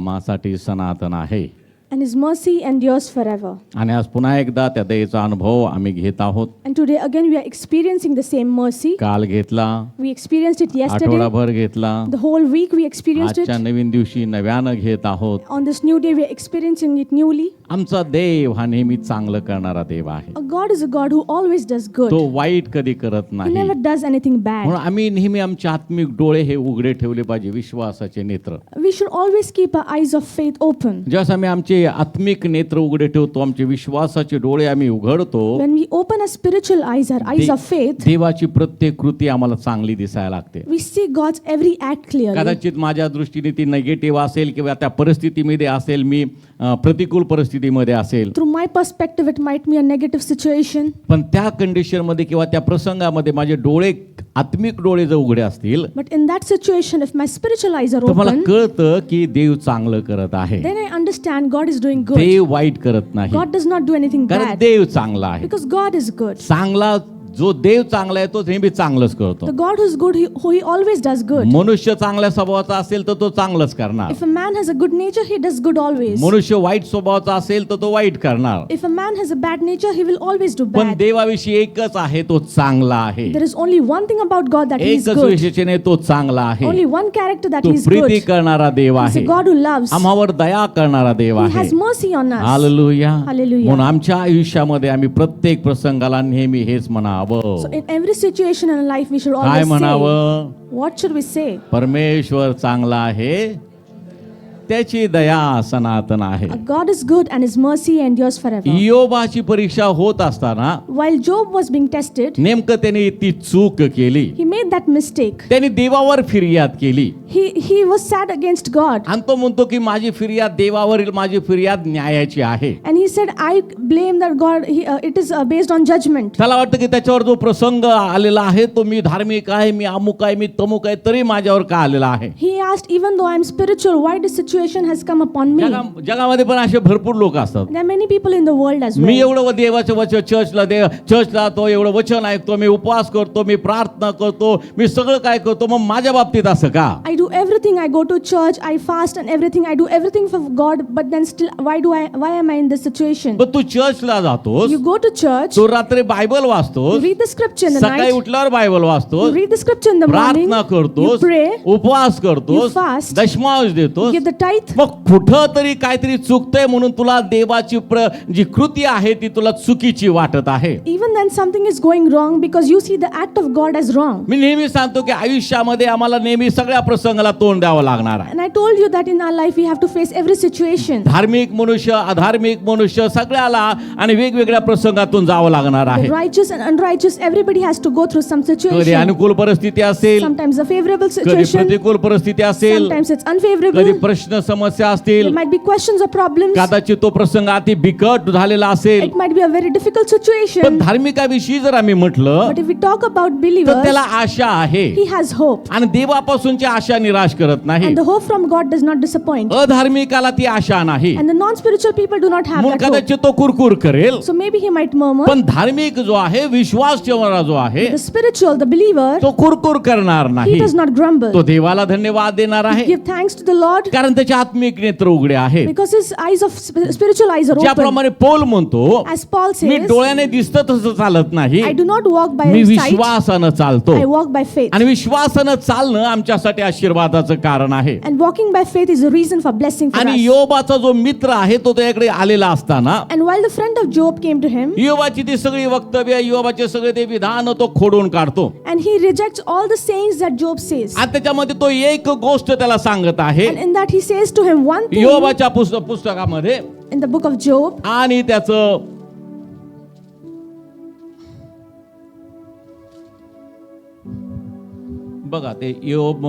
मासाठी सनातन आहे. and His mercy endures forever. आणि आज पुन्हा एकदा त्या दयेचा अनुभव आम्ही घेत आहोत. And today again we are experiencing the same mercy. काल घेतला, We experienced it yesterday. आठवडाभर घेतला, The whole week we experienced आजच्या it. नवीन दिवशी नव्यानं घेत आहोत. On this new day we are experiencing it newly. आमचा देव हा नेहमी चांगलं करणारा देव आहे. A God is a God who always does good. तो वाईट कधी करत He नाही. never does anything bad. म्हणून आम्ही नेहमी आमचे आत्मिक डोळे हे उघडे ठेवले पाहिजे, विश्वासाचे नेत्र. We should always keep our eyes of faith open. ज्यास आम्ही आमचे आत्मिक नेत्र उघडे ठेवतो, आमचे विश्वासाचे डोळे आम्ही उघडतो, When we open our spiritual eyes, our eyes of faith, देवाची प्रत्येक कृती आम्हाला चांगली दिसायला लागते. we see God's every act clearly. कदाचित माझ्या दृष्टीने ती नेगेटिव्ह असेल किंवा त्या परिस्थितीमध्ये असेल, मी प्रतिकूल परिस्थितीमध्ये असेल, Through my perspective, it might be a negative situation. पण त्या कंडिशनमध्ये किंवा त्या प्रसंगामध्ये माझे डोळे, आत्मिक डोळे जर उघडे असतील, But in that situation, if my spiritual eyes are तर मला open, कळतं की देव चांगलं करत आहे. then I understand God is doing good. देव वाईट करत नाही, God does not do anything कारण bad देव चांगला आहे. because God is good. चांगला जो देव चांगला आहे तो नेहमी चांगलंच करतो. The God who is good, he always does good. मनुष्य चांगल्या स्वभावाचा असेल तर तो चांगलंच करणार. If a man has a good nature, he does good always. मनुष्य वाईट स्वभावाचा असेल तर तो वाईट करणार. If a man has a bad nature, he will always do पण bad. देवाविषयी एकच आहे, तो चांगला आहे. There is only one thing about God that he is एकच good. विशेषणे तो चांगला आहे. Only one character that तो he is प्रीती good. करणारा देव He is आहे, a God who loves. आम्हावर दया करणारा देव He आहे. has mercy on us. Hallelujah. Hallelujah. म्हणून आमच्या आयुष्यामध्ये आम्ही प्रत्येक प्रसंगाला नेहमी हेच म्हणावं. So in every situation in life, we should काय always say, म्हणावं? what should we say? परमेश्वर चांगला आहे, त्याची दया सनातन आहे. God is good and His mercy endures forever. योबाची परीक्षा होत असताना While Job was being tested, नेमकं त्याने ती चूक केली. he made that mistake. त्याने देवावर फिर्याद केली He was sad against God. आणि तो म्हणतो की माझी फिर्याद देवावरील, माझी फिर्याद न्यायाची आहे. And he said, I blame that God, it is based on judgment. त्याला वाटतं की त्याच्यावर जो प्रसंग आलेला आहे तो मी धार्मिक आहे, मी अमुक आहे, मी तमुक आहे, तरी माझ्यावर का आलेला आहे. He asked, even though I'm spiritual, why this situation has come upon me? जगामध्ये पण असे भरपूर लोक असतात. There are many people in the world as me well. एवढं देवाचं वचन चर्चला तो एवढं वचन ऐकतो, मी उपवास करतो, मी प्रार्थना करतो, मी सगळं काय करतो, मग माझ्या बाबतीत असं का? I do everything. I go to church, I fast and everything. I do everything for God, but then still, why am I in this situation? पण तू चर्चला जातोस, You go to church, तू रात्री Bible you वाचतोस, read the scripture in the सकाळी night, उठल्यावर Bible you वाचतोस, read the scripture in the morning, प्रार्थना you करतोस, pray, उपवास करतोस, you fast, दशमांश you देतोस. give the tithe. मग कुठं तरी काहीतरी चुकतंय म्हणून तुला देवाची जी कृती आहे ती तुला चुकीची वाटत आहे. Even then something is going wrong because you see the act of God as wrong. मी नेहमी सांगतो की आयुष्यामध्ये आम्हाला नेहमी सगळ्या प्रसंगाला तोंड द्यावं लागणार आहे. And I told you that in our life we have to face every situation. धार्मिक मनुष्य, अधार्मिक मनुष्य सगळ्याला आणि वेगवेगळ्या प्रसंगातून जावं लागणार The आहे. righteous and unrighteous, everybody has to go through some कधी situation. अनुकूल परिस्थिती असेल, Sometimes a favorable कधी situation, प्रतिकूल परिस्थिती असेल, sometimes it's कधी unfavorable. प्रश्न समस्या There असतील, might be questions or problems. कदाचित तो प्रसंग अति बिकट झालेला असेल. It might be a very difficult पण situation. धार्मिकाविषयी जर आम्ही म्हटलं But if we talk about तर believers, त्याला आशा आहे he has hope. आणि देवापासूनची आशा निराश करत नाही. And the hope from God does not disappoint. अधार्मिकाला ती आशा नाही, And the non-spiritual people do not have म्हणून that hope. कदाचित तो कुरकुर करेल. So maybe he might murmur. पण धार्मिक जो आहे, विश्वास ठेवणारा जो आहे, The spiritual, the believer, तो कुरकुर करणार he नाही. does not grumble. तो देवाला धन्यवाद देणार आहे Give thanks to the Lord कारण त्याचे आत्मिक नेत्र उघडे आहेत. because his eyes of spiritual eyes are open. ज्याप्रमाणे पौल म्हणतो, As Paul मी says, डोळ्याने दिसतं तसं चालत नाही, I do not walk by me sight, विश्वासानं चालतो. I walk by faith. आणि विश्वासानं चालणं आमच्यासाठी आशीर्वादाचं कारण आहे. And walking by faith is a reason for blessing for आणि us. योबाचा जो मित्र आहे तो त्याकडे आलेला असताना And while the friend of Job came to him, योबाची ती सगळी वक्तव्य, योबाचे सगळे ते विधान तो खोडून काढतो and he rejects all the sayings that Job says. आणि त्याच्यामध्ये तो एक गोष्ट त्याला सांगत आहे And in that he says to him one thing योबाच्या पुस्तकामध्ये in the book of Job, आणि त्याचं बघा ते योब,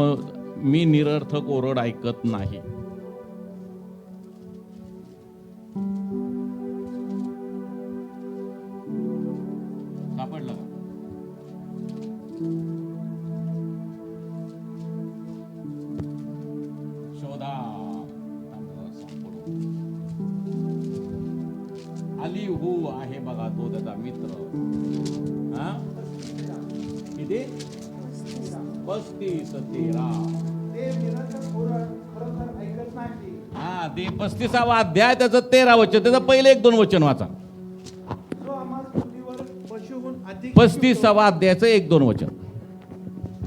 मी निरर्थक ओरड ऐकत नाही. सापडलं का? शोधा. अलीहू आहे बघा तो त्याचा मित्र. हा? किती? 35-13. ते निरंतर खरोखर ऐकत हा ते 35वा अध्याय त्याचं 13 वचन, त्याचं पहिले 1-2 वचन वाचा. जो आम्हाला पृथ्वीवर पशुहून अधिक 35वा अध्यायाचं 1-2 वचन.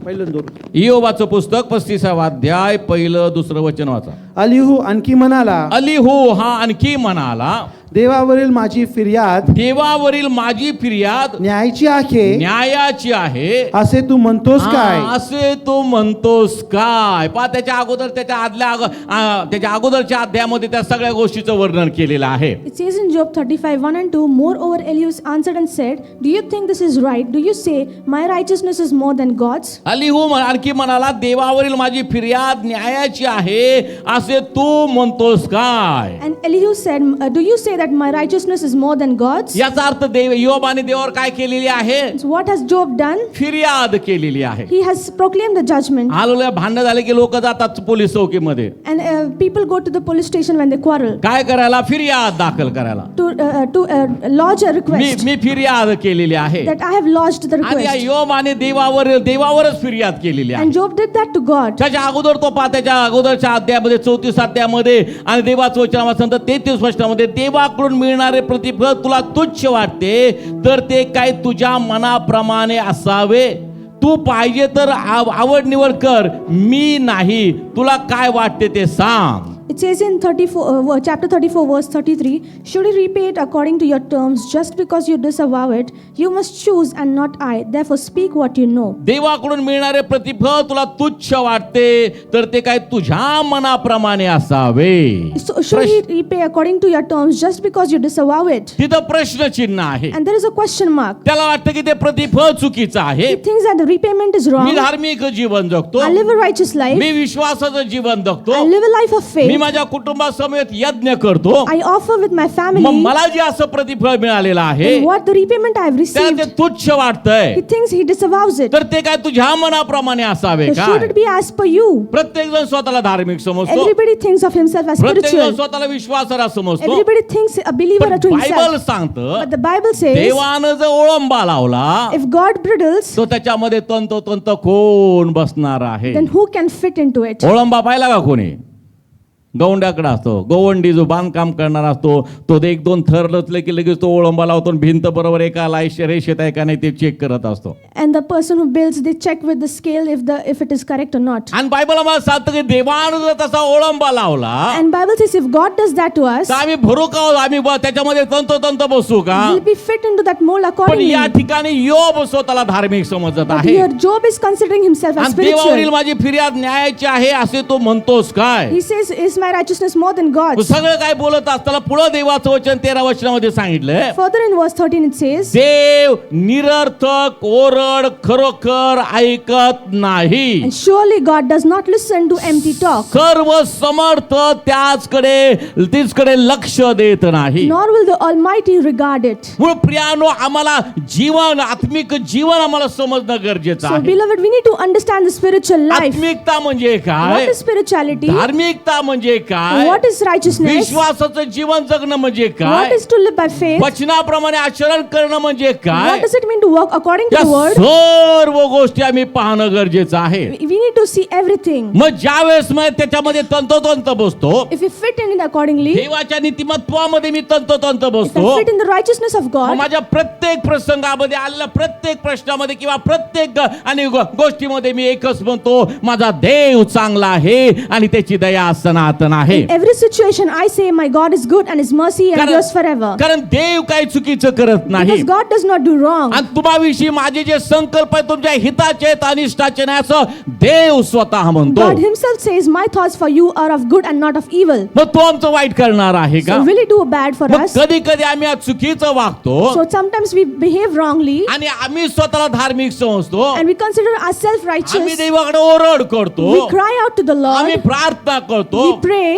पहिलं दोन. इयोबाचं पुस्तक 35वा अध्याय पहिलं 2 वचन वाचा. अलिहू आणखी म्हणाला, अलिहू हा आणखी म्हणाला, देवावरील माझी फिर्याद देवावरील माझी फिर्याद न्यायाची आहे न्यायाची आहे असे तू म्हणतोस काय? असे तू म्हणतोस काय? पहा त्याच्या अगोदर त्याच्या अगोदरच्या अध्यायामध्ये त्या सगळ्या गोष्टीचं वर्णन केलेलं आहे. It says in Job 35:1-2, moreover Elihu answered and said, Do you think this is right? Do you say, my righteousness is more than God's? अलिहू आणखी म्हणाला, देवावरील माझी फिर्याद न्यायाची आहे असे तू म्हणतोस काय? And Elihu said, Do you say that my righteousness is more than God's? याचा अर्थ इयोबाने देवावर काय केलेली आहे? So what has Job done? फिर्याद केलेली आहे. He has proclaimed the judgment. आलोल्या भांडण झाले की लोक जातात police चौकीमध्ये. And people go to the police station when they quarrel काय करायला? फिर्याद दाखल करायला. to lodge a request मी फिर्याद केलेली आहे. that I have lodged the आणि request. इयोबाने देवावरच फिर्याद केलेली आहे. And Job did that to God. त्याच्या अगोदर त्याच्या अगोदरच्या अध्यायामध्ये 34 अध्यायामध्ये आणि देवाचं वचन वाचन 33 वचनामध्ये देवाकडून मिळणारे प्रतिफळ तुला तुच्छ वाटते तर ते काय तुझ्या मनाप्रमाणे असावे. तू पाहिजे तर आवड निवड कर, मी नाही. तुला काय वाटते ते सांग. It says in chapter 34 verse 33, should you repay it according to your terms just because you disavow it? You must choose and not I. Therefore speak what you know. देवाकडून मिळणारे प्रतिफळ तुला तुच्छ वाटते तर ते काय तुझ्या मनाप्रमाणे असावे. So should he repay according to your terms just because you disavow it? तिथं प्रश्नचिन्ह आहे. And there is a question mark. त्याला वाटतं की ते प्रतिफळ चुकीचं आहे. He thinks that the repayment is me wrong. धार्मिक जीवन जगतो, I live a righteous life. मी विश्वासाचं जीवन जगतो, I live a life of me faith. माझ्या कुटुंबासमेत यज्ञ करतो, I offer with my मग family. मला जे असं प्रतिफळ मिळालेलं आहे And what the repayment I have त्याला received, ते तुच्छ वाटतंय. he thinks he disavows it. तर ते काय तुझ्या मनाप्रमाणे असावे So should का? it be as per you? प्रत्येक जण स्वतःला धार्मिक समजतो, Everybody thinks of himself as प्रत्येक जण spiritual. स्वतःला विश्वासाला समजतो. Everybody thinks a believer पण to बायबल himself. सांगतं But the Bible says, देवानं जर ओळंबा लावला if God bridles, तो त्याच्यामध्ये तंतोतंत कोण बसणार आहे? then who can fit into it? ओळंबा पाहिला का कोणी? गवंड्याकडे असतो. गवंडी जो बांधकाम करणार असतो तो 1-2 थर रचले की लगेच तो ओळंबा लावतो, भिंत बरोबर एका रेषेत आहे का नाही ते चेक करत असतो. And the person who builds, they check with the scale if it is correct or not. आणि बायबल आम्हाला सांगतं की देवानं जर तसा ओळंबा लावला And Bible says if God does that to us, तर आम्ही भरू का? आम्ही त्याच्यामध्ये तंतोतंत बसू का? we'll be fit into that mold पण accordingly. या ठिकाणी योब स्वतःला धार्मिक समजत But आहे. here Job is considering himself as आणि देवावरील spiritual. माझी फिर्याद न्यायाची आहे असे तो म्हणतोस काय? He says, is my righteousness more than God's? सगळं काय बोलत असताना पुढे देवाचं वचन 13 वचनामध्ये सांगितलंय, Further in verse 13 it says, देव निरर्थक ओरड खरोखर ऐकत नाही. and surely God does not listen to empty talk, सर्व समर्थ तीचकडे लक्ष देत नाही. nor will the Almighty regard it. म्हणून प्रियानो आम्हाला जीवन आत्मिक जीवन आम्हाला समजणं गरजेचं So आहे. beloved, we need to understand the spiritual life. आत्मिकता म्हणजे What काय? is spirituality? धार्मिकता म्हणजे काय? What is righteousness? विश्वासाचं जीवन जगणं म्हणजे What काय? is to live by faith? वचनाप्रमाणे आचरण करणं म्हणजे What काय? does it mean to work according to या the word? सर्व गोष्टी आम्ही पाहणं गरजेचं आहे. We need to see everything. मग ज्या वेळेस त्याच्यामध्ये तंतोतंत बसतो, If we fit in it accordingly, देवाच्या नीतिमत्वामध्ये मी तंतोतंत if बसतो, I fit in the righteousness of मग God, माझ्या प्रत्येक प्रसंगामध्ये आलेल्या प्रत्येक प्रश्नामध्ये किंवा प्रत्येक आणि गोष्टीमध्ये मी एकच म्हणतो, माझा देव चांगला आहे आणि त्याची दया सनातन आहे. in every situation I say my God is good and his mercy endures forever. कारण देव काही चुकीचं करत नाही. Because God does not do wrong. आणि तुम्हाविषयी माझे जे संकल्प आहेत तुमच्या हिताचे आहेत अनिष्टाचे नाही असं देव स्वतः म्हणतो. God himself says my thoughts for you are of good and not of evil. मग तो आमचं वाईट करणार आहे का? So will he do bad for मग us? कधी कधी आम्ही आज चुकीचं वागतो So sometimes we behave wrongly आणि आम्ही स्वतःला धार्मिक समजतो, and we consider ourselves आम्ही righteous. देवाकडे ओरड करतो, We cry out to the आम्ही Lord. प्रार्थना करतो. We pray.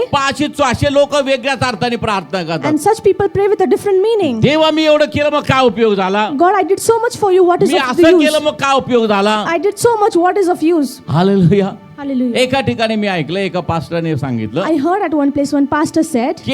असे लोक वेगळ्याच अर्थाने प्रार्थना करतात. And such people pray with a different meaning. देवा मी एवढं केलं मग काय उपयोग झाला? God, I did so much for you. What is me of असं use? केलं मग काय उपयोग झाला? I did so much. What is of use? Hallelujah. Hallelujah. एका ठिकाणी मी ऐकलं, एका पास्टरने सांगितलं I heard at one place one pastor said, की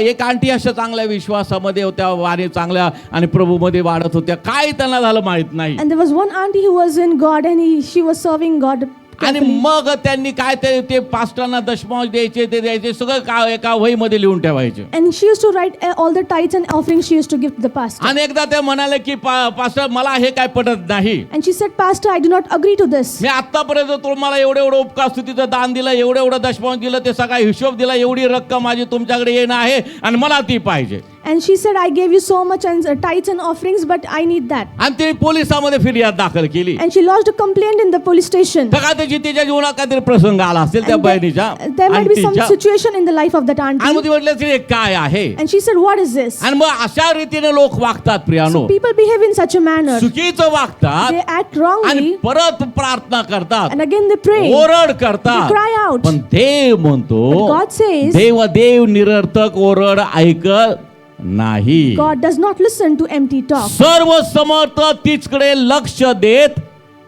एक आंटी अशा चांगल्या विश्वासामध्ये होत्या, वाणी चांगल्या आणि प्रभूमध्ये वाढत होत्या, काय त्यांना झालं माहित नाही. and there was one auntie who was in God and she was serving God आणि carefully. मग त्यांनी काय ते पास्टरांना दशमांश द्यायचे ते द्यायचे सगळं एका वहीमध्ये लिहून ठेवायचे. And she used to write all the tithes and offerings she used to give to the pastor. आणि एकदा ते म्हणाले की पास्टर मला हे काय पटत नाही. And she said, Pastor, I do not agree to this. मी आतापर्यंत तुम्हाला एवढं उपकार स्तुतीचं दान दिलं, एवढं दशमांश दिलं, ते सगळा हिशोब दिला, एवढी रक्कम माझी तुमच्याकडे येणं आहे आणि मला ती पाहिजे. And she said, I gave you so much and tithes and offerings, but I need that. आणि तिने पोलिसांमध्ये फिर्याद दाखल केली. And she lodged a complaint in the police station. त्याची तिच्या जीवनात काहीतरी प्रसंग आला असेल त्या And बहिणीच्या, there might be some आंटीच्या. situation in the life of that आणि मग auntie. ती म्हटलं की हे काय आहे. And she said, what is this? आणि मग अशा रीतीने लोक वागतात प्रियानो, So people behave in such a manner. चुकीचं वागतात They act आणि wrongly परत प्रार्थना करतात, and again they pray. ओरड करतात. They cry out. पण देव म्हणतो, But God says, देव निरर्थक ओरड ऐकत नाही. God does not listen to empty talk. सर्व समर्थ तिचकडे लक्ष देत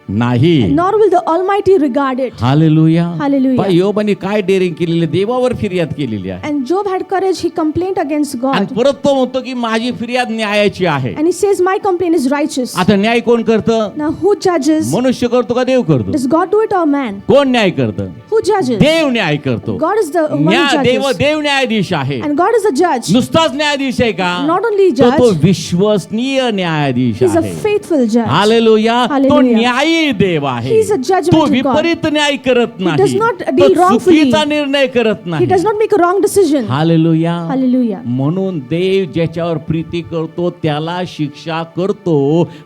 नाही. Nor will the Almighty regard it. Hallelujah. Hallelujah. योबाने काय डेअरिंग केलेली, देवावर फिर्याद केलेली आहे. And Job had courage. He complained against आणि God. परत तो म्हणतो की माझी फिर्याद न्यायाची आहे. And he says, my complaint is righteous. आता न्याय कोण करतं? Now who judges? मनुष्य करतो का देव करतो? Does God do it or man? कोण न्याय करतं? Who judges? देव न्याय करतो. God is the one who judges. देव न्यायाधीश आहे. And God is a judge. नुसताच न्यायाधीश आहे का? Not only तो judge, विश्वसनीय न्यायाधीश He's a आहे. faithful judge. हालेलुया. तो Hallelujah. न्यायी देव आहे. He is a judgmental तो God. विपरीत न्याय करत He नाही. does not तो deal wrongfully. चुकीचा निर्णय करत He नाही. does not make a wrong decision. Hallelujah. Hallelujah. म्हणून देव ज्याच्यावर प्रीती करतो त्याला शिक्षा करतो.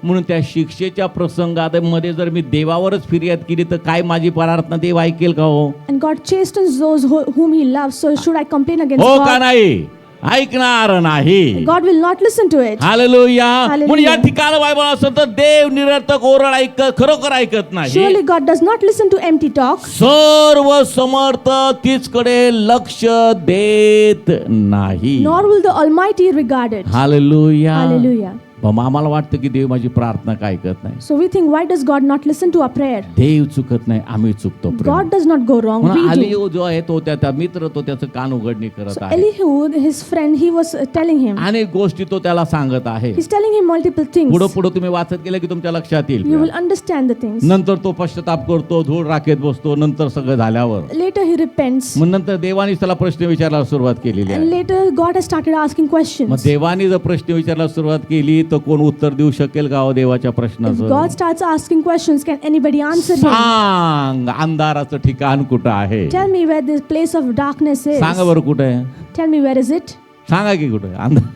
म्हणून त्या शिक्षेच्या प्रसंगात मध्ये जर मी देवावरच फिर्याद केली तर काय माझी प्रार्थना देव ऐकेल का हो? And God chastens those whom He loves. So should I complain against हो का God? नाही? ऐकणार नाही. God will not listen to it. Hallelujah. Hallelujah. म्हणून या ठिकाणी बायबल असं तर देव निरर्थक ओरड खरोखर ऐकत नाही. Surely God does not listen to empty talk. सर्व समर्थ तिचकडे लक्ष देत नाही. Nor will the Almighty regard it. Hallelujah. Hallelujah. मग आम्हाला वाटतं की देव माझी प्रार्थना काय ऐकत नाही. So we think, why does God not listen to our prayer? देव चुकत नाही, आम्ही चुकतो. God does not go wrong. म्हणून We do. अलिहू जो आहे तो त्या मित्र तो त्याचं कान उघडणी करत So आहे. Elihu, his friend, he was telling him. अनेक गोष्टी तो त्याला सांगत आहे. He's telling him multiple things. पुढे तुम्ही वाचत गेलं की तुमच्या लक्षात You येईल. will understand the things. नंतर तो पश्चाताप करतो, धूळ राखेत बसतो. नंतर सगळं झाल्यावर Later he repents. मग नंतर देवानीच त्याला प्रश्न विचारायला सुरुवात केलेली And आहे. later God has started asking मग questions. देवानी जर प्रश्न विचारायला सुरुवात केली तर कोण उत्तर देऊ शकेल का हो देवाच्या If प्रश्नाचं? God starts asking questions, can anybody answer him? सांग अंधाराचं ठिकाण कुठं आहे? Tell me where this place of darkness is. सांगा बरं कुठं आहे? Tell me where is it? सांगा की कुठं आहे? अंधार.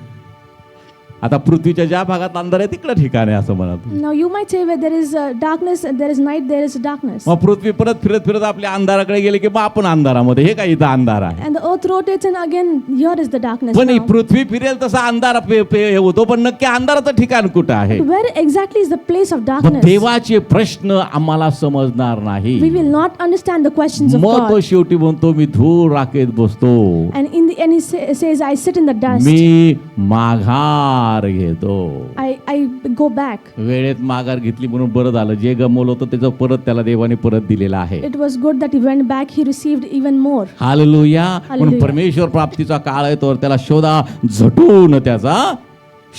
आता पृथ्वीच्या ज्या भागात अंधार आहे तिकडं ठिकाण आहे असं म्हणत. Now you might say where there is darkness, there is night, there is darkness. मग पृथ्वी परत फिरत आपल्या अंधाराकडे गेले की मग आपण अंधारामध्ये. हे काय इथं अंधार आहे. And the earth rotates and again here is the darkness पण ही now. पृथ्वी फिरेल तसा अंधार हे होतो. पण नक्की अंधाराचं ठिकाण कुठं आहे? Where exactly is the place of मग darkness? देवाचे प्रश्न आम्हाला समजणार नाही. We will not understand the questions of मग तो God. शेवटी म्हणतो मी धूळ राखेत बसतो, And in the end he says, I sit in the dust. मी माघार घेतो. I go back. वेळेत माघार घेतली म्हणून बरं झालं. जे गमवलं होतं त्याचं परत त्याला देवाने परत दिलेलं आहे. It was good that he went back. He received even more. Hallelujah. म्हणून हालेलुया. परमेश्वर प्राप्तीचा काळ आहे तर त्याला शोधा, झटून त्याचा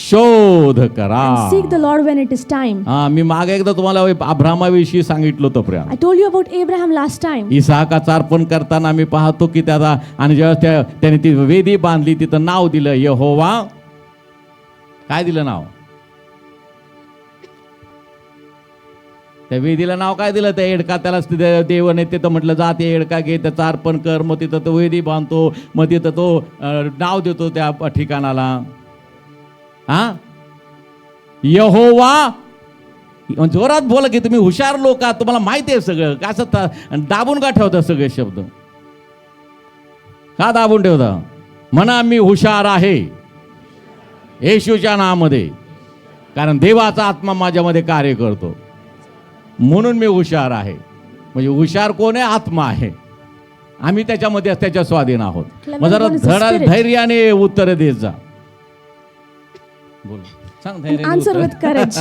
शोध करा. And seek the Lord when it is time. मी मागे एकदा तुम्हाला अब्रामाविषयी सांगितलं होतं Priya. I told you about Abraham last time. इसाकाचा अर्पण करताना मी पाहतो की त्याचा आणि जेव्हा त्याने ती वेदी बांधली तिथं नाव दिलं यहोवा. काय दिलं नाव? त्या वेदीला नाव काय दिलं? त्या एडका त्याला देवाने तिथं म्हटलं जा ते एडका घे त्याचं अर्पण कर. मग तिथं तो वेदी बांधतो. मग तिथं तो नाव देतो त्या ठिकाणाला. हा यहोवा. जोरात बोला की तुम्ही हुशार लोक आहात, तुम्हाला माहिती आहे सगळं. कसं दाबून का ठेवता सगळे शब्द? का दाबून ठेवता? म्हणा मी हुशार आहे येशूच्या नावामध्ये, कारण देवाचा आत्मा माझ्यामध्ये कार्य करतो म्हणून मी हुशार आहे. म्हणजे हुशार कोण आहे? आत्मा आहे. आम्ही त्याच्यामध्ये त्याच्या स्वाधीन आहोत. मग जरा धैर्याने उत्तर देत जा. बोल सांग. Answer with courage.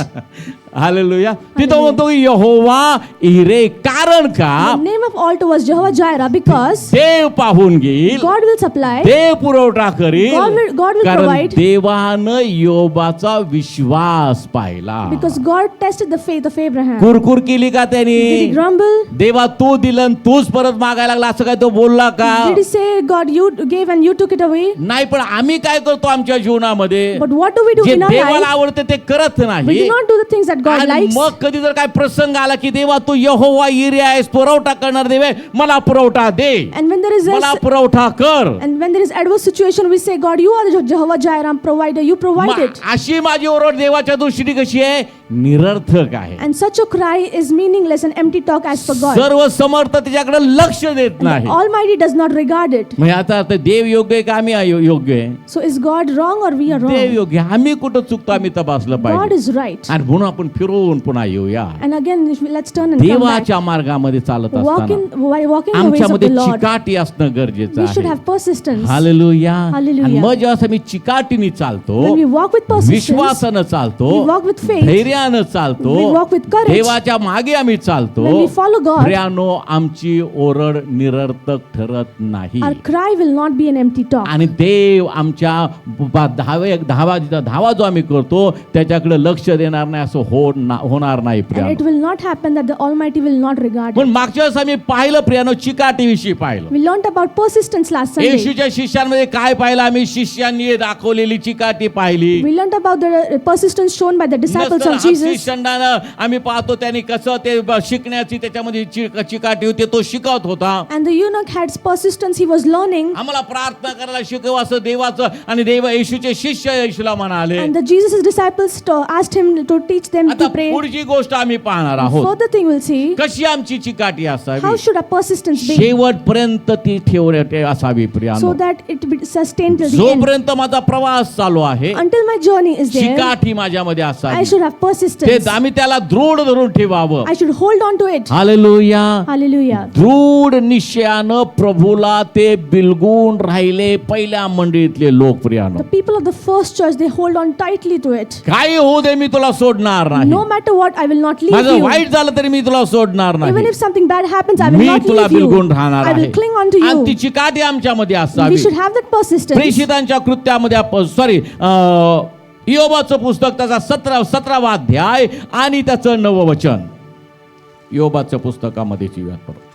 हालेलुया. तिथं म्हणतो यहोवा इरे, कारण का The name of altar was Jehovah Jireh because देव पाहून घेईल, God will supply. देव पुरवठा करील, God will कारण provide. देवानं योबाचा विश्वास पाहिला. Because God tested the faith of Abraham. कुरकुर केली का Did he त्यांनी? grumble? देवा तू दिलं तूच परत मागायला लागला असं काय तो बोलला का? Did he say, God, you gave and you took it away? नाही, पण आम्ही काय करतो आमच्या जीवनामध्ये? But what do we do जे in our देवाला life? आवडते ते करत We नाही. do not do the things that God आणि likes. मग कधी जर काय प्रसंग आला की देवा तू यहोवा इरे आहेस, पुरवठा करणार देव आहे, मला पुरवठा दे, And when there is मला a, पुरवठा कर. and when there is adverse situation, we say, God, you are the Jehovah Jireh provider. You provide मग it. अशी माझी ओरड देवाच्या दृष्टीने कशी आहे? निरर्थक आहे. And such a cry is meaningless and empty talk as per God. सर्व समर्थ त्याच्याकडे लक्ष देत The नाही. Almighty does not regard it. म्हणजे आता देव योग्य आहे का आम्ही योग्य आहे? So is God wrong or we are Dev wrong? योग्य आहे. आम्ही कुठं चुकतो आम्ही तपासलं God पाहिजे. is right. आणि म्हणून आपण फिरून पुन्हा येऊया. And again, let's turn and come back. देवाच्या मार्गामध्ये चालत असताना While walking the ways of आमच्यामध्ये the Lord, चिकाटी असणं गरजेचं we should आहे. have persistence. हालेलुया. Hallelujah. आणि मग जेव्हा मी चिकाटीने चालतो, When we walk with persistence, विश्वासानं चालतो, we walk with faith, धैर्यानं चालतो, we walk with courage. देवाच्या मागे आम्ही चालतो, when we follow God, प्रियानो आमची ओरड निरर्थक ठरत नाही. our cry will not be an empty talk. आणि देव आमच्या धावा जो आम्ही करतो त्याच्याकडे लक्ष देणार नाही असं होणार नाही And प्रियानो. it will not happen that the Almighty will not regard पण it. मागच्या वेळेस आम्ही पाहिलं प्रियानो चिकाटी विषयी पाहिलं. We learned about persistence last Sunday. येशूच्या शिष्यांमध्ये काय पाहिलं आम्ही? शिष्यांनी दाखवलेली चिकाटी पाहिली. We learned about the persistence shown by the disciples नंतर of Jesus. हत्तीशंडानं आम्ही पाहतो त्यांनी कसं ते शिकण्याची त्याच्यामध्ये चिकाटी होती, तो शिकवत होता. And the eunuch had persistence, he was learning. आम्हाला प्रार्थना करायला शिकव असं देवाचं, आणि देव येशूचे शिष्य येशूला म्हणाले. And the Jesus' disciples asked him to teach them आता to pray. पुढची गोष्ट आम्ही पाहणार आहोत. Further thing we'll see, कशी आमची चिकाटी how असावी, should our persistence be शेवटपर्यंत ती ठेवण्यात असावी so प्रियानो. that it be sustained till the end. जोपर्यंत माझा प्रवास चालू आहे, Until my journey is there, चिकाटी माझ्यामध्ये I असावी. should have persistence. ते आम्ही त्याला दृढ धरून ठेवावं. I should hold on to it. Hallelujah. Hallelujah. दृढ निश्चयानं प्रभूला ते बिलगून राहिले पहिल्या मंडळीतले लोक प्रियानो. The people of the first church, they hold on tightly to it. काही होऊ दे मी तुला सोडणार नाही. No matter what, I will not leave माझं you. वाईट झालं तरी मी तुला सोडणार Even नाही. if something bad happens, I will me not तुला leave you. बिलगून राहणार I आहे. will cling on to आणि ती you. चिकाटी आमच्यामध्ये We असावी. should have that persistence. प्रेषितांच्या कृत्यामध्ये योबाचं पुस्तक त्याचा 17वा अध्याय आणि त्याचं 9वं वचन. योबाच्या पुस्तकामध्ये जीवात पडतो.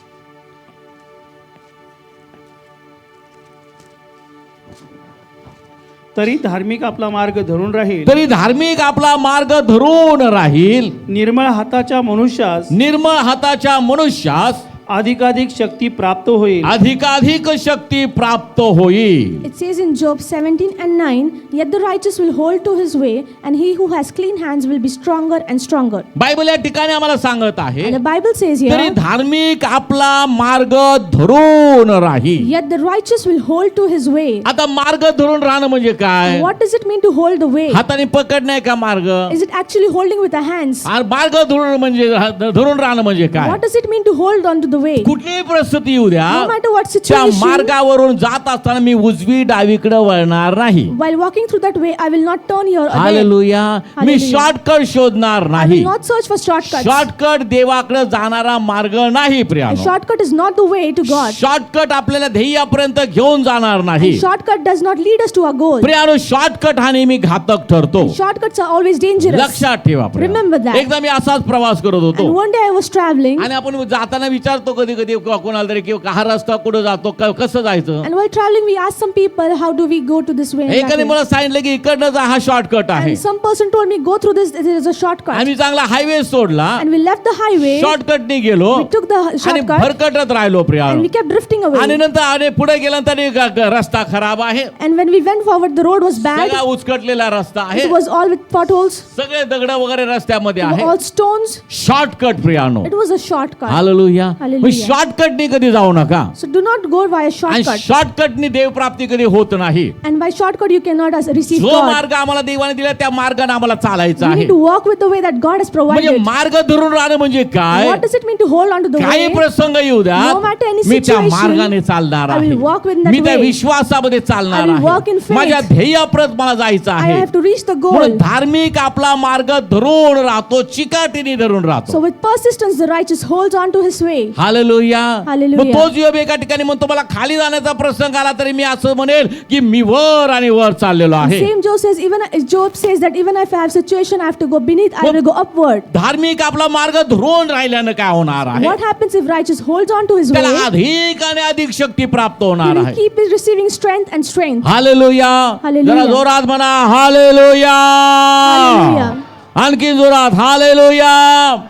तरी धार्मिक आपला मार्ग धरून राहील. तरी धार्मिक आपला मार्ग धरून राहील. निर्मळ हाताच्या मनुष्यास निर्मळ हाताच्या मनुष्यास अधिकाधिक शक्ती प्राप्त होईल. अधिकाधिक शक्ती प्राप्त होईल. It says in Job 17:9, yet the righteous will hold to his way, and he who has clean hands will be stronger and stronger. Bible या ठिकाणी आम्हाला सांगत आहे, And the Bible says तरी here, धार्मिक आपला मार्ग धरून राहील. yet the righteous will hold to his way. आता मार्ग धरून राहणं म्हणजे काय? What does it mean to hold the way? हाताने पकडणे का मार्ग? Is it actually holding with the hands? आणि मार्ग धरून राहणं म्हणजे काय? What does it mean to hold on to the way? कुठलीही परिस्थिती येऊ द्या, No matter what त्या situation, मार्गावरून जात असताना मी उजवी डावीकडे वळणार नाही. while walking through that way, I will not turn here again. Hallelujah. Me Hallelujah. Shortcut शोधणार I नाही. will not search for shortcuts. Shortcut देवाकडे जाणारा मार्ग नाही A प्रियानो. shortcut is not the way to God. Shortcut आपल्याला ध्येयापर्यंत घेऊन जाणार नाही. A shortcut does not lead us to our goal. प्रियानो, शॉर्टकट हा नेहमी घातक ठरतो. Shortcuts are always dangerous. लक्षात ठेवा प्रियानो. Remember that. एकदा मी असाच प्रवास करत And होतो, one day I was traveling, आणि आपण जाताना विचारतो कधी कधी कोणाला तरी की हा रस्ता कुठं जातो, कसं जायचं. and while traveling, we asked some people, how do we go to this way? and that एकाने way? मला सांगितलं की इकडनं जा, हा शॉर्टकट आहे. And some person told me, go through this, there is a shortcut. आम्ही चांगला हायवे सोडला, And we left the highway, शॉर्टकटने गेलो we took the आणि shortcut, भरकटत राहिलो प्रियानो. and we kept drifting आणि away. नंतर अरे पुढे गेल्यानंतर रस्ता खराब आहे, And when we went forward, the road was bad. सगळा उचकटलेला रस्ता आहे, It was all with potholes, सगळे दगड वगैरे रस्त्यामध्ये there were आहे. all stones. Shortcut प्रियानो. It was a shortcut. Hallelujah. Hallelujah. Hallelujah. शॉर्टकटनी कधी जाऊ नका So do not go via आणि shortcut. शॉर्टकटनी देव प्राप्ती कधी होत नाही. And by shortcut you cannot receive जो God. मार्ग आम्हाला देवाने दिला त्या मार्गाने आम्हाला चालायचं We आहे. need to walk with the way that God has म्हणजे provided. मार्ग धरून राहणं म्हणजे काय? What does it mean to hold on to the काही way? प्रसंग येऊ द्या, No matter any मी त्या situation, मार्गाने चालणार I आहे. will walk in that मी त्या way. विश्वासामध्ये चालणार I will walk in आहे. faith. माझ्या ध्येयाप्रत मला जायचं I आहे. have to reach the म्हणून goal. धार्मिक आपला मार्ग धरून राहतो, चिकाटीने धरून राहतो. So with persistence the righteous holds on to his way. Hallelujah. Hallelujah. मग तोच योब एका ठिकाणी म्हणतो मला खाली जाण्याचा प्रसंग आला तरी मी असं म्हणेल की मी वर आणि वर चाललेलो आहे. Same Job says that even if I have situation I have to go beneath, I will go upward. धार्मिक आपला मार्ग धरून राहिल्यानं काय होणार आहे? What happens if righteous holds on to his way? त्याला अधिक आणि अधिक शक्ती प्राप्त He होणार will आहे. keep receiving strength and strength. Hallelujah. Hallelujah. जरा जोरात म्हणा हालेलुया. Hallelujah. आणखी जोरात हालेलुया.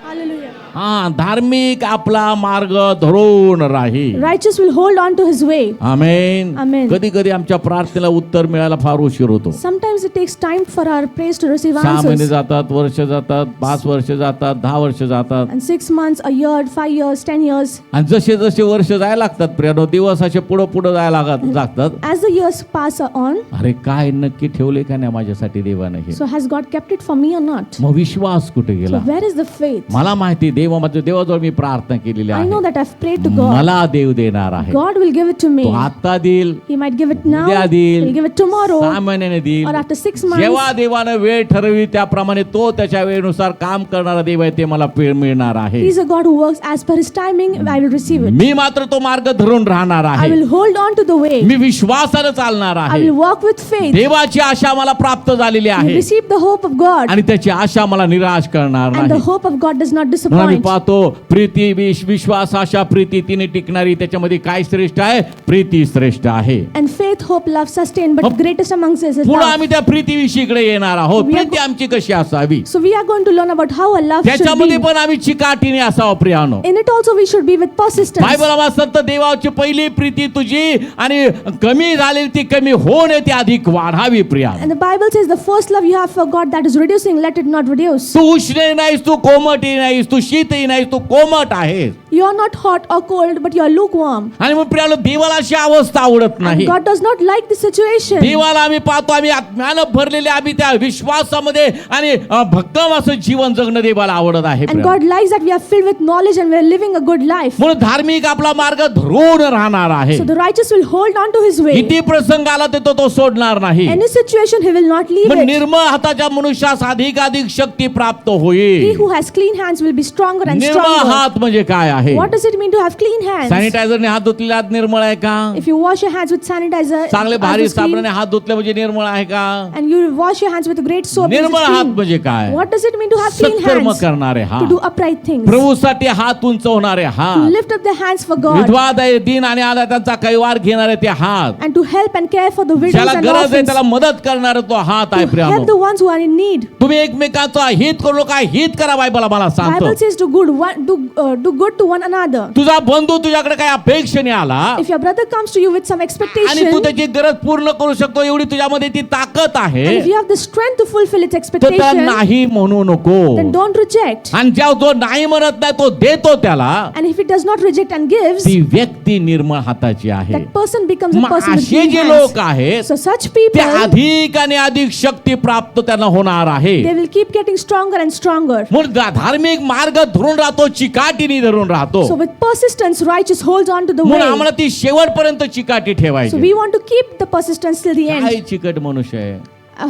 Hallelujah. हा, धार्मिक आपला मार्ग धरून राहील. Righteous will hold on to his way. Amen. Amen. कधी कधी आमच्या प्रार्थनेला उत्तर मिळायला फार उशीर होतो. Sometimes it takes time for our prayers to receive 6 महिने answers. जातात, वर्ष जातात, 5 वर्ष जातात, 10 वर्ष जातात. And 6 months, a year, 5 years, 10 years. आणि जसे जसे वर्ष जायला लागतात प्रियानो, दिवस असे पुढे पुढे जायला लागतात. As the years pass on, अरे काय नक्की ठेवले का नाही माझ्यासाठी देवाने हे? so has God kept it for me or not? मग विश्वास कुठे गेला? So where is the faith? मला माहिती देवाजवळ मी प्रार्थना केलेली I know आहे. that I've prayed to God. मला देव देणार आहे. God will give it to me. तो आता देईल, He might give it now. उद्या देईल, He'll give it tomorrow. 6 महिन्याने देईल. Or after 6 months. जेव्हा देवानं वेळ ठरवी त्याप्रमाणे तो त्याच्या वेळेनुसार काम करणारा देव आहे, ते मला मिळणार आहे. He's a God who works as per his timing. I will receive it. मी मात्र तो मार्ग धरून राहणार I आहे. will hold on to the way. मी विश्वासाने चालणार I आहे. will walk with faith. देवाची आशा मला प्राप्त झालेली I आहे receive the hope of God. आणि त्याची आशा मला निराश करणार And the नाही. hope of God does not म्हणून आम्ही disappoint. पाहतो प्रीती विश्वास आशा प्रीती तिने टिकणारी, त्याच्यामध्ये काय श्रेष्ठ आहे? प्रीती श्रेष्ठ आहे. And faith, hope, love, sustain. But greatest amongst us is पुढे love. आम्ही त्या प्रीतीविषयीकडे येणार आहोत. We are प्रीती आमची कशी असावी So we are going to learn about how a love should त्याच्यामध्ये be. पण आम्ही चिकाटीने असावं प्रियानो. In it also we should be with persistence. Bible आम्हाला सांगतं देवाची पहिली प्रीती तुझी आणि कमी झालेली ती कमी होणे ती अधिक वाढावी Priya. And the Bible says the first love you have for God that is reducing, let it not reduce. तू उष्णही नाहीस, तू कोमटही नाहीस, तू शीतही नाहीस, तू कोमट आहेस. You are not hot or cold, but you are lukewarm. आणि मग प्रियाला देवाला अशी अवस्था आवडत And नाही. God does not like the situation. देवाला आम्ही पाहतो आम्ही आत्म्यानं भरलेले, आम्ही त्या विश्वासामध्ये आणि भक्कम असं जीवन जगणं देवाला आवडत आहे. And God likes that we are filled with knowledge and we are living a good life. म्हणून धार्मिक आपला मार्ग धरून राहणार आहे. So the righteous will hold on to his way. किती प्रसंग आला ते तो सोडणार नाही. Any situation he will not leave मग it. निर्मळ हाताच्या मनुष्यास अधिक शक्ती प्राप्त He होईल. who has clean hands will be stronger and निर्मळ stronger. हात म्हणजे काय आहे? What does it mean to have clean hands? सॅनिटायझरने हात धुतलेले हात निर्मळ आहे का? If you wash your hands with sanitizer, चांगले are भारी those clean? साबणाने हात धुतले म्हणजे निर्मळ आहे का? And you wash your hands with a great soap, is it निर्मळ हात clean? म्हणजे काय? What does it mean to have clean सत्कर्म hands? करणारे To हात, do upright things. प्रभूसाठी हात उंचवणारे To हात, lift up their hands for God. विधवा दिन आणि आदातांचा कैवार घेणारे ते हात, And to help and care for the widows ज्याला and गरज आहे orphans. त्याला मदत करणारा तो हात आहे To help प्रियानो. the ones who are in need. तुम्ही एकमेकांचा हित करू नका, हित करा. बायबल मला सांगतो Bible says do good to one another. तुझा बंधू तुझ्याकडे काही अपेक्षेने आला If your brother comes to you with some आणि expectation, तू त्याची गरज पूर्ण करू शकतो एवढी तुझ्यामध्ये ती ताकद आहे, and if you have the strength to fulfill its तर त्याला expectation, नाही म्हणू नको. then don't reject. आणि जो नाही म्हणत नाही तो देतो त्याला, And if it does not reject and gives, ती व्यक्ती निर्मळ हाताची आहे. that person becomes a मग person with असे clean जे hands. लोक आहेत So such ते people, अधिक आणि अधिक शक्ती प्राप्त त्यांना होणार आहे. they will keep getting stronger and stronger. म्हणून धार्मिक मार्ग धरून राहतो, चिकाटीने धरून राहतो. So with persistence, righteous holds on to the म्हणून way. आम्हाला ती शेवटपर्यंत चिकाटी So ठेवायची. we want to keep the persistence till the काय end. चिकट मनुष्य आहे?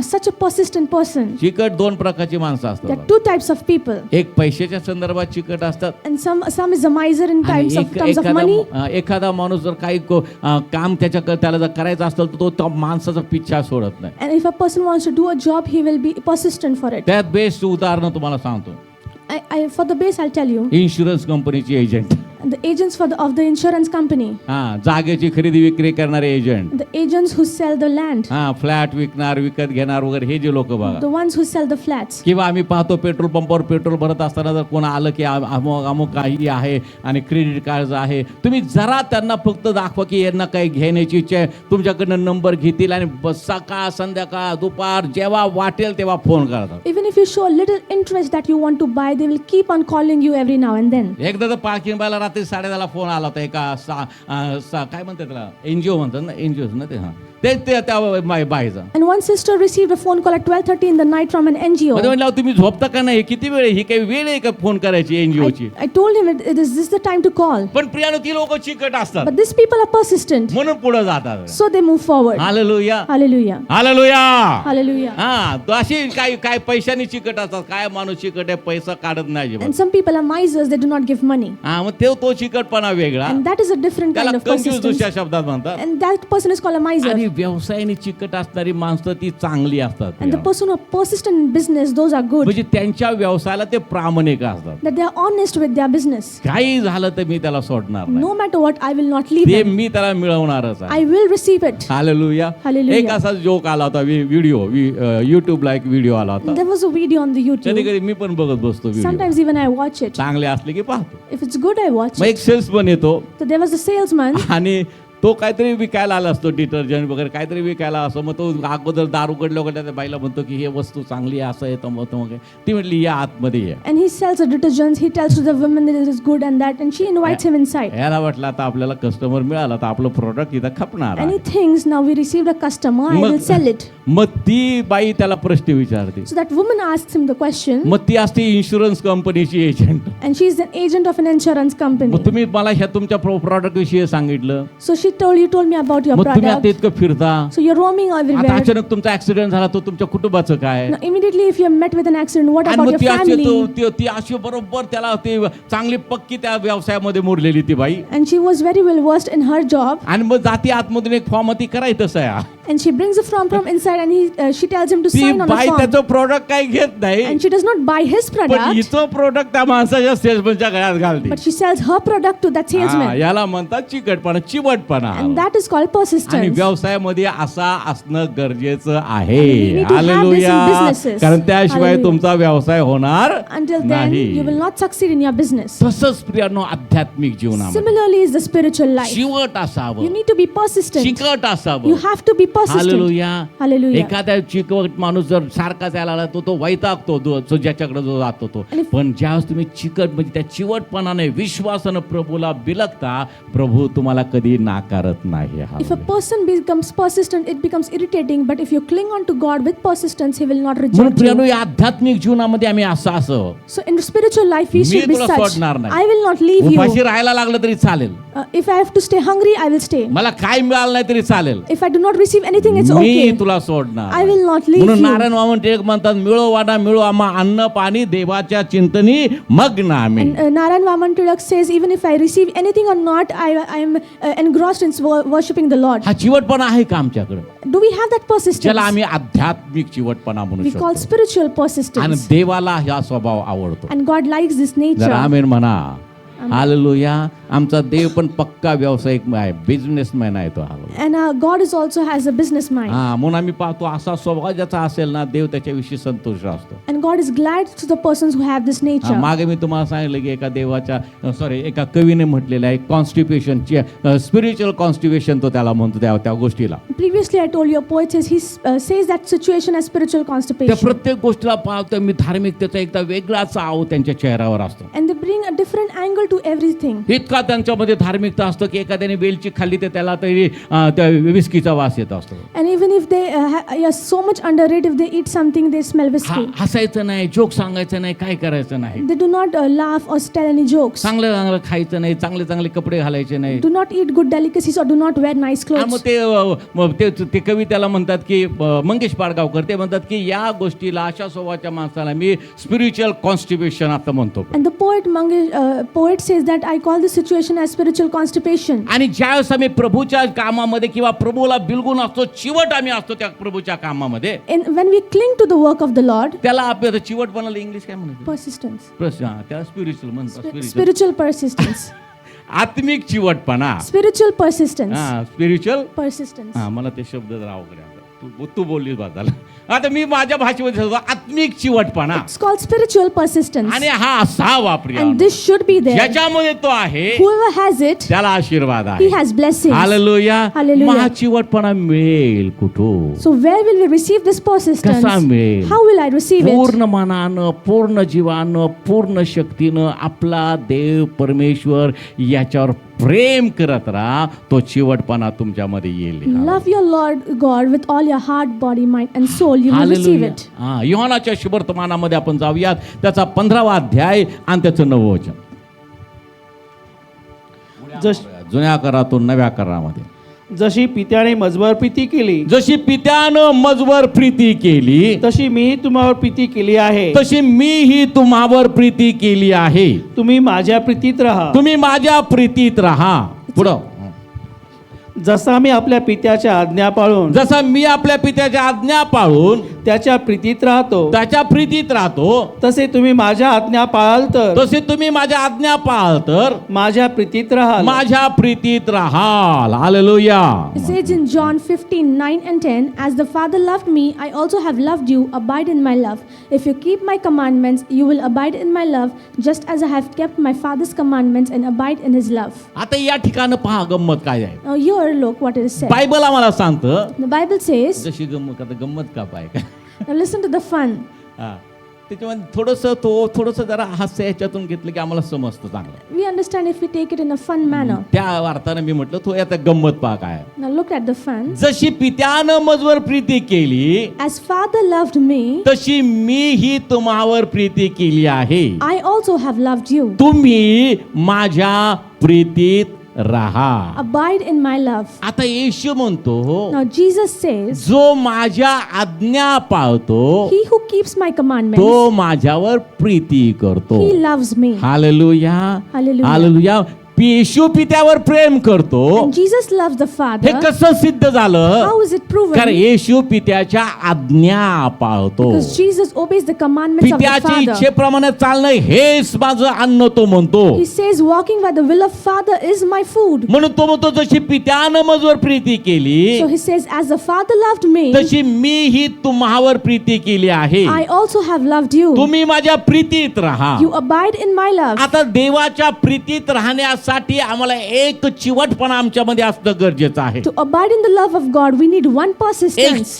Such a persistent person. चिकट 2 प्रकारची माणसं There are असतात. 2 types of people. एक पैशाच्या संदर्भात चिकट असतात. And some is a miser in आणि terms of money. एखादा माणूस जर काही काम त्याला जर करायचं असेल तर तो त्या माणसाचा पिच्छा सोडत नाही. And if a person wants to do a job, he will be persistent for it. त्यात बेस्ट उदाहरण तुम्हाला सांगतो. For the base, I'll tell you. Insurance कंपनीचे agent, The agents of the insurance company. जागेची खरेदी विक्री करणारे agent, The agents who sell the land. Flat विकत घेणार वगैरे हे जे लोक बघा. The ones who sell the flats. किंवा आम्ही पाहतो पेट्रोल पंपावर पेट्रोल भरत असताना जर कोण आलं की अमुक काही आहे आणि क्रेडिट कार्ड आहे, तुम्ही जरा त्यांना फक्त दाखवा की यांना काही घेण्याची इच्छा आहे, तुमच्याकडनं नंबर घेतील आणि सकाळ संध्याकाळ दुपार जेव्हा वाटेल तेव्हा फोन करतात. Even if you show a little interest that you want to buy, they will keep on calling you every now and then. एकदा तर पार्किंग बायला रात्री रात्री 10:30ला फोन आला होता एका काय म्हणतात त्याला NGO म्हणतात ना, NGOs ना ते, हां ते त्या बाईचा. And one sister received a phone call at 12:30 in the night from an NGO. मध्ये म्हटलं तुम्ही झोपता का नाही, किती वेळ ही काही वेळ आहे का फोन करायची NGOची. I told him, is this the time to call? पण प्रियानो ती लोक चिकट असतात But these people are persistent. म्हणून पुढे जातात. So they move forward. Hallelujah Hallelujah. Hallelujah. Hallelujah. हा तो अशी काय पैशाने चिकट असतात. काय माणूस चिकट आहे, पैसा काढत नाही अजिबात. And some people are misers, they do not give money. हा मग तो चिकटपणा वेगळा, And that is a different त्याला kind of कंफ्यूज persistence. दुसऱ्या शब्दात म्हणतात. And that person is called a miser. आणि व्यवसायाने चिकट असणारी माणसं ती चांगली असतात. And the person who are persistent in business, those are good. म्हणजे त्यांच्या व्यवसायाला ते प्रामाणिक असतात. That they are honest with their business. काही झालं तर मी त्याला सोडणार नाही, No matter what, I will not leave ते them. मी त्याला मिळवणारच आहे. I will receive it. Hallelujah. Hallelujah. एक असा जोक आला होता व्हिडिओ युट्यूबला एक व्हिडिओ आला होता. There was a video on the कधी YouTube. कधी मी पण बघत बसतो video. Sometimes even I watch it. चांगले असले की पाहतो. If it's good, I watch मग it. एक सेल्समन येतो So there was a salesman. आणि तो काहीतरी विकायला आला असतो, डिटर्जंट वगैरे काहीतरी विकायला असतो. मग तो अगोदर दार उघडलं वगैरे त्या बाईला म्हणतो की हे वस्तू चांगली आहे, असं येतं मग वगैरे. ती म्हटली या आतमध्ये या. And he sells the detergents. He tells to the woman that it is good and that. And she invites him inside. याला वाटलं आता आपल्याला कस्टमर मिळाला तर आपलं प्रोडक्ट इथं खपणार And आहे. he thinks, now we received a customer, I will sell it. मग ती बाई त्याला प्रश्न विचारते. So that woman asks him the question. मग ती असते इन्शुरन्स कंपनीची agent. And she is an agent of an insurance company. मग तुम्ही मला ह्या तुमच्या प्रोडक्ट विषयी सांगितलं, So she told, you told me about your मग तुम्ही आता product. इतकं फिरता, So you're roaming आता everywhere. अचानक तुमचा ऍक्सिडेंट झाला तो तुमच्या कुटुंबाचं काय. Now immediately if you're met with an accident, what आणि about मग your ती अशी family? ती अशी बरोबर त्याला ते चांगली पक्की त्या व्यवसायामध्ये मोडलेली ती बाई. And she was very well versed in her job. आणि मग जाती आतमधून एक फॉर्म ती करायचं तसं आहे. And she brings a form from inside and she tells him to ती sign on a बाई form. त्याचं प्रोडक्ट काही घेत नाही, And she does not buy his पण product, हिचं प्रोडक्ट त्या माणसाच्या सेल्समनच्या गळ्यात घालते. but she sells her product to that हा, salesman. याला म्हणतात चिकटपणा, चिवटपणा. And that is called आणि persistence. व्यवसायामध्ये असा असणं गरजेचं आहे. And we need to have this in hallelujah. businesses. कारण त्याशिवाय Hallelujah. तुमचा व्यवसाय होणार Until then, नाही. you will not succeed in your business. तसंच प्रियानो आध्यात्मिक जीवनामध्ये Similarly is the spiritual life. चिवट असावं, You need to be persistent. चिकट असावं. You have to be persistent. Hallelujah. Hallelujah. एखाद्या चिकट माणूस जर सारखा यायला आला तो वैतागतो, जो ज्याच्याकडे जो जातो तो. आणि पण ज्यावेळेस तुम्ही चिकट म्हणजे त्या चिवटपणाने विश्वासानं प्रभूला बिलकता, प्रभू तुम्हाला कधी नाकारत नाही. If a person becomes persistent, it becomes irritating. But if you cling on to God with persistence, He will not म्हणून reject प्रियानो you. या आध्यात्मिक जीवनामध्ये आम्ही असं असावं. So in spiritual life, we me should be तुला such. सोडणार नाही. I will not leave उपाशी you. राहायला लागलं तरी चालेल, If I have to stay hungry, I will stay. मला काय मिळालं नाही तरी चालेल, If I do not receive anything, it's me okay. तुला सोडणार. I will not leave म्हणून you. नारायण वामन टिळक म्हणतात, मिळो वाडा मिळो आम्हा अन्न पाणी देवाच्या चिंतनी मग्न आम्ही. And Narayan Vaman Tilak says, even if I receive anything or not, I am engrossed in worshipping the Lord. हा चिवटपणा आहे का आमच्याकडे, Do we have that persistence? ज्याला आम्ही आध्यात्मिक चिवटपणा म्हणू We call शकतो. spiritual आणि persistence. देवाला हा स्वभाव आवडतो. And God likes this जर nature. आमेन म्हणा. हालेलुया. आमचा देव पण पक्का व्यावसायिक आहे, बिझनेसमॅन आहे तो. And God is also has a business mind. हा, म्हणून आम्ही पाहतो असा स्वभाव ज्याचा असेल ना, देव त्याच्याविषयी संतुष्ट असतो. And God is glad to the persons who have this nature. मागे मी तुम्हाला सांगितलं की एका कवीने म्हटलेलं आहे कॉन्स्टिपेशनची, स्पिरिच्युअल कॉन्स्टिपेशन तो त्याला म्हणतो त्या गोष्टीला. Previously, I told you, a poet says that situation as spiritual त्या constipation. प्रत्येक गोष्टीला पाहतो मी धार्मिकतेचा एकदा वेगळाच आव त्यांच्या चेहऱ्यावर असतो. And they bring a different angle to everything. इतका त्यांच्यामध्ये धार्मिकता असतो की एखाद्याने वेलची खाल्ली तर त्याला तरी त्या विस्कीचा वास येत असतो. And even if they are so much underrated, if they eat something, they smell whiskey. हसायचं नाही, जोक सांगायचं नाही, काय करायचं नाही. They do not laugh or tell any jokes. चांगलं खायचं नाही, चांगले कपडे घालायचे नाही. Do not eat good delicacies or do not wear nice आणि clothes. मग ते कवी त्याला म्हणतात की मंगेश पाडगावकर ते म्हणतात की या गोष्टीला, अशा स्वभावाच्या माणसाला मी स्पिरिच्युअल कॉन्स्टिपेशन असं म्हणतो. And the poet says that I call this situation as spiritual constipation. आणि ज्यावेळेस आम्ही प्रभूच्या कामामध्ये किंवा प्रभूला बिलगून असतो, चिवट आम्ही असतो त्या प्रभूच्या कामामध्ये, And when we cling to the work of the Lord, त्याला आपल्याला चिवटपणाला इंग्लिश काय म्हणायचं, persistence. त्याला स्पिरिच्युअल म्हणतात. Spiritual persistence. आत्मिक चिवटपणा, Spiritual persistence. स्पिरिच्युअल. Persistence. मला ते शब्द जरा अवघड आहे. तू बोललीस बघायला. आता मी माझ्या भाषेमध्ये सांगतो, आत्मिक चिवटपणा. It's called spiritual persistence. आणि हा असावा प्रिय, And this should be there. ज्याच्यामध्ये तो आहे Whoever has it, त्याला आशीर्वाद he आहे. has blessings. हालेलुया. Hallelujah. मग हा चिवटपणा मिळेल कुठून? So where will we receive this persistence? कसा मिळेल? How will I receive it? पूर्ण मनानं, पूर्ण जीवानं, पूर्ण शक्तीनं आपला देव परमेश्वर याच्यावर प्रेम करत राहा, तो चिवटपणा तुमच्यामध्ये येईल. Love your Lord God with all your heart, body, mind and soul. You will receive hallelujah. it. हा, योहानाच्या शुभवर्तमानामध्ये आपण जाऊयात, त्याचा 15वा अध्याय आणि त्याचं 9वं वचन. जुन्या करारातून नव्या करारामध्ये. जशी पित्याने मजवर प्रीती केली, जशी पित्यानं मजवर प्रीती केली, तशी मीही तुम्हावर प्रीती केली आहे. तशी मीही तुम्हावर प्रीती केली आहे. तुम्ही माझ्या प्रीतीत राहा. तुम्ही माझ्या प्रीतीत राहा. पुढं. जसा मी आपल्या पित्याच्या आज्ञा पाळून जसा मी आपल्या पित्याच्या आज्ञा पाळून त्याच्या प्रीतीत राहतो, त्याच्या प्रीतीत राहतो, तसे तुम्ही माझ्या आज्ञा पाळाल तर तसे तुम्ही माझ्या आज्ञा पाळ तर माझ्या प्रीतीत राहाल. माझ्या प्रीतीत राहाल. Hallelujah. It says in John 15:9 and 10, As the Father loved me, I also have loved you. Abide in my love. If you keep my commandments, you will abide in my love, just as I have kept my Father's commandments and abide in his love. आता या ठिकाणी पहा गंमत काय आहे. Now here look what it is said. Bible आम्हाला सांगतं, The Bible says, जशी गंमत, आता गंमत का पाय now listen to the fun. त्याच्यामध्ये थोडंसं जरा हास्य याच्यातून घेतलं की आम्हाला समजतं चांगलं. We understand if we take it in a fun manner. त्या अर्थानं मी म्हटलं तो आता गंमत पहा काय. Now look at the fun. जशी पित्यानं मजवर प्रीती केली, As Father loved me, तशी मीही तुम्हावर प्रीती केली आहे. I also have loved you. तुम्ही माझ्या प्रीतीत राहा. Abide in my love. आता येशू म्हणतो, Now Jesus says, जो माझ्या आज्ञा पाळतो He who keeps my commandments, तो माझ्यावर प्रीती करतो. he loves me. Hallelujah. Hallelujah. Hallelujah. येशू पित्यावर प्रेम करतो. And Jesus loves the हे Father. कसं सिद्ध झालं? How is it proven? कारण येशू पित्याच्या आज्ञा पाळतो. Because Jesus obeys the commandments of the पित्याच्या Father. इच्छेप्रमाणे चालणं हेच माझं अन्न, तो म्हणतो. He says walking by the will of Father is my food. म्हणून तो म्हणतो, जशी पित्यानं मजवर प्रीती केली, So he says, as the Father loved me, तशी मीही तुम्हावर प्रीती केली आहे. I also have loved you. तुम्ही माझ्या प्रीतीत राहा. You abide in my love. आता देवाच्या प्रीतीत राहण्यासाठी आम्हाला एक चिवटपणा आमच्यामध्ये असणं गरजेचं आहे. To abide in the love of God, we need one एक persistence.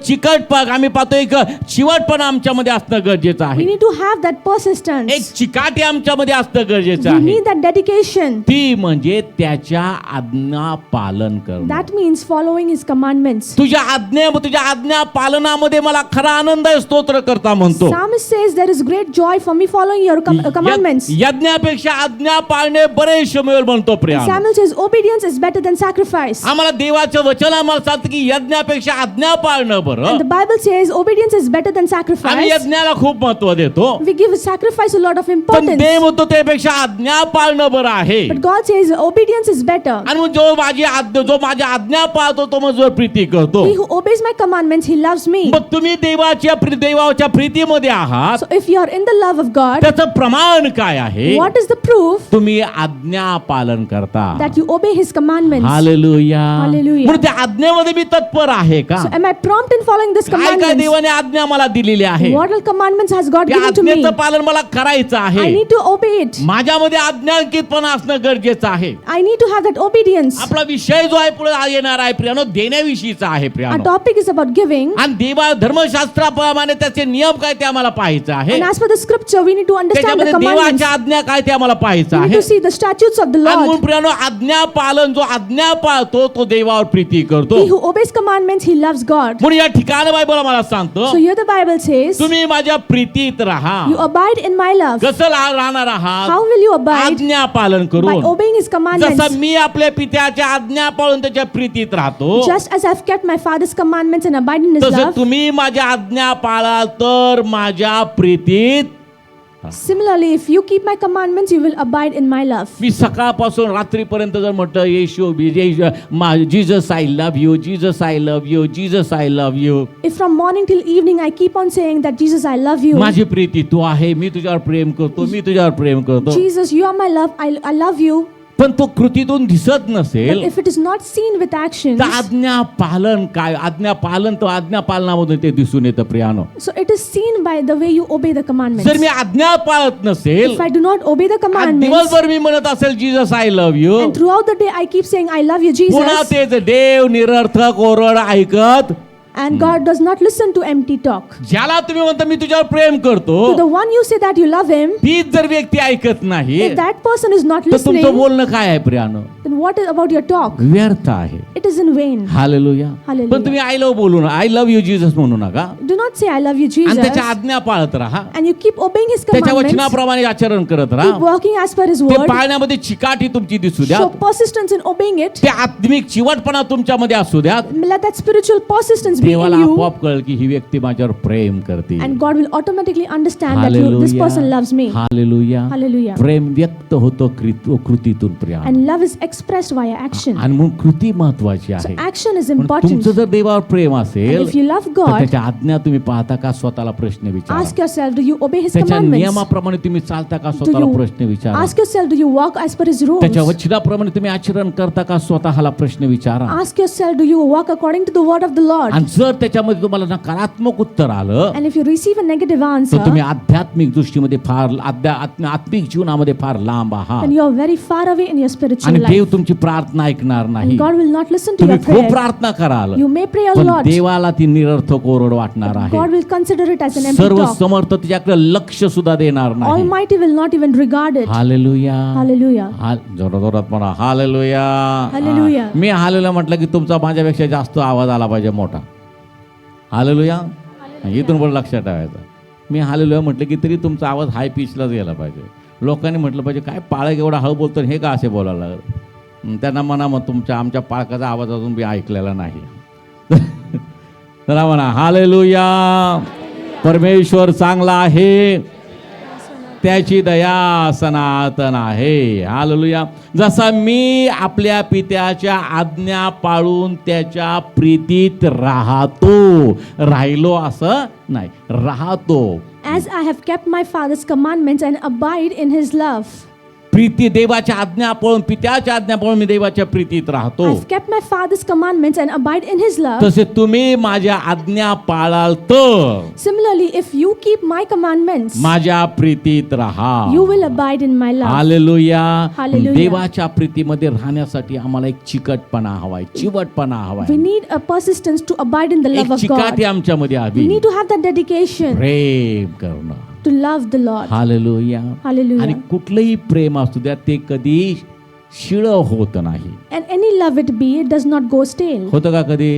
चिकटपण आम्ही पाहतो, एक चिवटपणा आमच्यामध्ये असणं गरजेचं We आहे. need to have that एक persistence. चिकाटी आमच्यामध्ये असणं गरजेचं We आहे. need that dedication. ती म्हणजे त्याच्या आज्ञा पालन करणं. That means following His commandments. तुझ्या आज्ञा पालनामध्ये मला खरा आनंद आहे, स्तोत्र करता म्हणतो. Psalmist says there is great joy for me following your commandments. यज्ञापेक्षा आज्ञा पाळणे बरे शमूएल म्हणतो. Priya, Samuel says obedience is better than sacrifice. आम्हाला देवाचं वचन आम्हाला सांगतं की यज्ञापेक्षा आज्ञा पाळणं बरं. And the Bible says obedience is better than आम्ही sacrifice. यज्ञाला खूप महत्व देतो, We give sacrifice a lot of पण importance. ते म्हणतो त्यापेक्षा आज्ञा पाळणं बरं आहे. But God says obedience is better. आणि मग जो माझ्या आज्ञा पाळतो तो माझ्यावर प्रीती करतो. He who obeys my commandments, he loves me. मग तुम्ही देवाच्या प्रीतीमध्ये आहात, So if you are in the love of God, त्याचं प्रमाण काय आहे? what is the proof तुम्ही आज्ञा पालन करता. that you obey His commandments? Hallelujah. Hallelujah. म्हणून त्या आज्ञेमध्ये मी तत्पर आहे का? So am I prompt in following this काय काय commandments? देवाने आज्ञा मला दिलेली आहे? What all commandments has God त्या given to me? आज्ञेचं पालन मला करायचं I आहे. need to obey it. माझ्यामध्ये आज्ञांकितपणा असणं गरजेचं आहे. I need to have that obedience. आपला विषय जो आहे पुढे येणार आहे प्रियानो, देण्याविषयीचा आहे Our प्रियानो. topic is about giving. आणि धर्मशास्त्राप्रमाणे त्याचे नियम काय ते आम्हाला पाहायचं आहे. And as per the scripture, we need to understand the त्याच्यामध्ये commandments. देवाच्या आज्ञा काय ते आम्हाला पाहायचं We need आहे. to see the statutes of the आणि म्हणून Lord. प्रियानो, आज्ञा पालन, जो आज्ञा पाळतो तो देवावर प्रीती करतो. He who obeys commandments, he loves God. म्हणून या ठिकाणी बायबल आम्हाला सांगतो, So here the Bible says, तुम्ही माझ्या प्रीतीत राहा. you abide in my love. कसं राहणार आहात? How will you abide? आज्ञा पालन By करून. obeying His commandments. जसं मी आपल्या पित्याच्या आज्ञा पाळून त्याच्या प्रीतीत राहतो, Just as I've kept my Father's commandments and abide in His तसं love, तुम्ही माझ्या आज्ञा पाळाल तर माझ्या प्रीतीत. similarly, if you keep my commandments, you will abide in my love. मी सकाळपासून रात्रीपर्यंत जर म्हटलं Jesus I love you, Jesus I love you, Jesus I love you, If from morning till evening I keep on saying that Jesus, I love you. माझी प्रीती तू आहे, मी तुझ्यावर प्रेम करतो, मी तुझ्यावर प्रेम करतो, Jesus, you are my love. I love you. पण तो कृतीतून दिसत But नसेल if it is not seen with actions, तर आज्ञा पालन काय, आज्ञा पालन तर आज्ञा पालनामधून ते दिसून येतं प्रियानो. so it is seen by the way you obey the commandments. जर मी आज्ञा पाळत नसेल, If I do not obey the आज commandments, दिवसभर मी म्हणत असेल Jesus I love you, and throughout the day I keep saying I love you पुन्हा Jesus, तेच देव निरर्थक ओरड ऐकत, and God does not listen to empty talk. ज्याला तुम्ही म्हणता मी तुझ्यावर प्रेम करतो, To the one you say that you love him, तीच जर व्यक्ती ऐकत नाही if that person is not तर तुमचं listening, बोलणं काय आहे प्रियानो? then what is about your talk? व्यर्थ आहे. It is in vain. Hallelujah. Hallelujah. पण तुम्ही आय लव्ह बोलू नका, आय लव्ह यू जीसस म्हणू नका, Do not say I love you आणि Jesus, त्याच्या आज्ञा पाळत राहा, and you keep obeying his त्याच्या commandments, वचनाप्रमाणे आचरण करत keep राहा. working as per his ते word, पाळण्यामध्ये चिकाटी तुमची दिसू द्या, show persistence in obeying it, ते आत्मिक चिवटपणा तुमच्यामध्ये असू द्या. let that spiritual persistence be in देवाला you, आपोआप कळेल की ही व्यक्ती माझ्यावर प्रेम करते. and God will automatically understand that this person loves me. Hallelujah. Hallelujah. प्रेम व्यक्त होतो कृतीतून Priya, And love is expressed via action. आणि म्हणून कृती महत्वाची So आहे. action is म्हणून important. तुमचं जर देवावर प्रेम And असेल if you love तर God, त्याच्या आज्ञा तुम्ही पाहता का, स्वतःला प्रश्न विचारा. ask yourself, do you obey his त्याच्या commandments? नियमाप्रमाणे तुम्ही चालता का, Do स्वतःला you प्रश्न विचारा. ask yourself, do you walk as per his rules? त्याच्या वचनाप्रमाणे तुम्ही आचरण करता का, स्वतःला प्रश्न विचारा. Ask yourself, do you walk according to the word of the Lord? आणि जर त्याच्यामध्ये तुम्हाला नकारात्मक उत्तर आलं And if you receive a negative तर answer, तुम्ही आध्यात्मिक दृष्टीमध्ये फार आत्मिक जीवनामध्ये फार लांब आहात, then you are very far away in your spiritual आणि देव life. तुमची प्रार्थना ऐकणार नाही. And God will not listen to तुम्ही your खूप prayer. प्रार्थना कराल, You may pray a पण lot. देवाला ती निरर्थक ओरड वाटणार आहे. God will consider it as an empty सर्व talk. समर्थ तिच्याकडे लक्ष सुद्धा देणार नाही. Almighty will not even regard it. Hallelujah. Hallelujah. जोरात म्हणा हालेलुया. Hallelujah. मी हालेलुया म्हटलं की तुमचा माझ्यापेक्षा जास्त आवाज आला पाहिजे, मोठा हालेलुया. इथून पण लक्षात ठेवायचं. मी हालेलुया म्हटलं की तरी तुमचा आवाज हाय पिचलाच गेला पाहिजे. लोकांनी म्हटलं पाहिजे काय पाळक एवढा हळू बोलतो, हे का असे बोलायला लागलं. त्यांना म्हणा मग आमच्या पाळकाचा आवाज अजून मी ऐकलेला नाही. चला म्हणा हालेलुया. परमेश्वर चांगला आहे, त्याची दया सनातन आहे. हालेलुया. जसा मी आपल्या पित्याच्या आज्ञा पाळून त्याच्या प्रीतीत राहिलो असं नाही, राहतो. As I have kept my Father's commandments and abide in his love. Preeti देवाच्या आज्ञा पाळून, पित्याच्या आज्ञा पाळून मी देवाच्या प्रीतीत राहतो, I've kept my Father's commandments and abide in his love. तसे तुम्ही माझ्या आज्ञा पाळाल तर Similarly, if you keep my commandments, माझ्या प्रीतीत राहा. you will abide in my love. Hallelujah. Hallelujah. देवाच्या प्रीतीमध्ये राहण्यासाठी आम्हाला एक चिकटपणा हवाय, चिवटपणा हवाय. We need a persistence to abide in the एक love of God. चिकाटी आमच्यामध्ये We हवी, need to have that dedication प्रेम करणं. to love the Lord. Hallelujah. Hallelujah. आणि कुठलंही प्रेम असू द्या ते कधी शिळ होत नाही. And any love it be, it does not go stale. होतं का कधी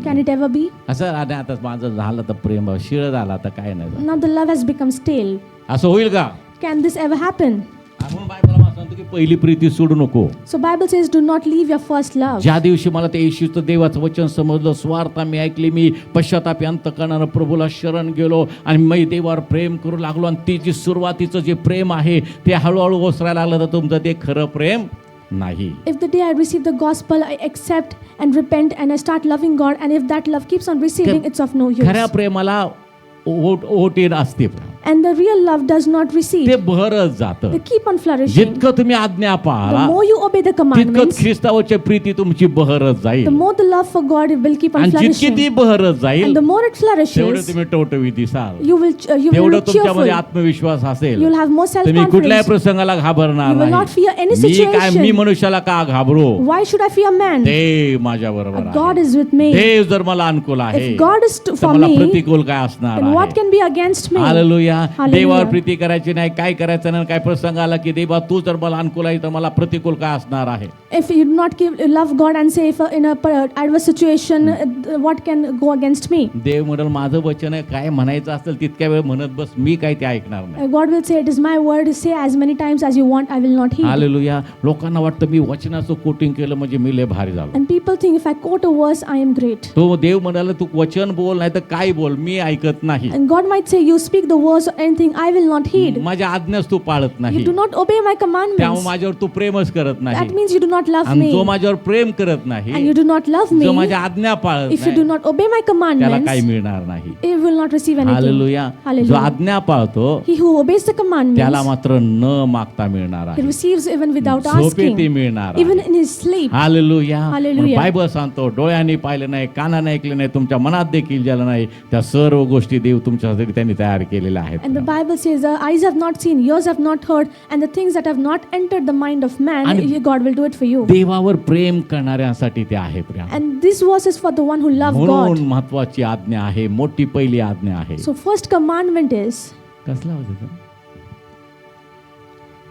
Can it ever be? असं? आणि आता माझं झालं तर प्रेम शिळ झालं आता काय नाही, Now the love has become stale. असं होईल का? Can this ever happen? म्हणून बायबल सांगतो की पहिली प्रीती सोडू नको. So Bible says, do not leave your first love. ज्या दिवशी मला ते येशूचं देवाचं वचन समजलं, स्वार्था मी ऐकली, मी पश्चातापी अंतकरणानं प्रभूला शरण गेलो आणि मी देवावर प्रेम करू लागलो, आणि ते जे सुरुवातीचं जे प्रेम आहे ते हळूहळू ओसरायला लागलं, तर तुमचं ते खरं प्रेम नाही. If the day I receive the gospel, I accept and repent and I start loving God, and if that love keeps on receding, it's of no use. खऱ्या प्रेमाला ओटीन असते, And the real love does not recede. ते भरत जातं. They keep on flourishing. जितकं तुम्ही आज्ञा The पाळा more you obey the तितकं commandments, ख्रिस्तावरची Preeti तुमची बहरत the जाईल, more the love for God will keep on आणि जितकी flourishing. ती बहरत जाईल And the more it तेवढं flourishes, तुम्ही टवटवी दिसाल, you will तेवढं look तुमच्यामध्ये cheerful. आत्मविश्वास असेल, You will have more तुम्ही कुठल्याही self-confidence. प्रसंगाला घाबरणार You will not fear any नाही. मी situation. मनुष्याला का घाबरू? Why should I fear man? देव माझ्या बरोबर God आहे. is with me. देव जर मला अनुकूल आहे If God is तर for मला me, प्रतिकूल काय असणार then what आहे? can be against me? Hallelujah. Hallelujah. देवावर प्रीती करायची नाही, काय करायचं नाही, काय प्रसंग आला की देवा तू जर मला अनुकूल आहे तर मला प्रतिकूल काय असणार आहे? If you do not love God and say if in a adverse situation, what can go against me? देव म्हणेल माझं वचन आहे, काय म्हणायचं असेल तितक्या वेळ म्हणत बस, मी काय ते ऐकणार नाही. God will say, it is my word, say as many times as you want, I will not heed. Hallelujah. लोकांना वाटतं मी वचनाचं कोटिंग केलं म्हणजे मी लय भारी झालो. And people think if I quote a verse, I am great. तो देव म्हणाला तू वचन बोल नाही तर काय बोल, मी ऐकत नाही. And God might say, you speak the word laws or anything, I will not heed. माझ्या आज्ञाच तू पाळत You नाही, do not obey my त्यामुळे commandments. माझ्यावर तू प्रेमच करत नाही. That means you do not love आणि जो me. माझ्यावर प्रेम करत नाही, And you do not love जो me. माझ्या आज्ञा पाळत If you do नाही, not obey my त्याला commandments, काही मिळणार नाही. you will not receive anything. Hallelujah. जो Hallelujah. आज्ञा पाळतो He who obeys the त्याला commandments, मात्र न मागता मिळणार he आहे, receives even without झोपेती asking, मिळणार even आहे. in his sleep. Hallelujah. Hallelujah. Bible सांगतो, डोळ्यांनी पाहिलं नाही, कानाने ऐकलं नाही, तुमच्या मनात देखील झालं नाही, त्या सर्व गोष्टी देव तुमच्यासाठी त्यांनी तयार केलेल्या आहेत. And the Bible says, the eyes have not seen, ears have not heard, and the things that have not entered the mind of man, And- God will do it for you. देवावर प्रेम करणाऱ्यांसाठी ते आहे प्रेम. And this verse is for the one who loves म्हणून God. महत्वाची आज्ञा आहे, मोठी पहिली आज्ञा आहे. So first commandment is, कसला आवाज येतो?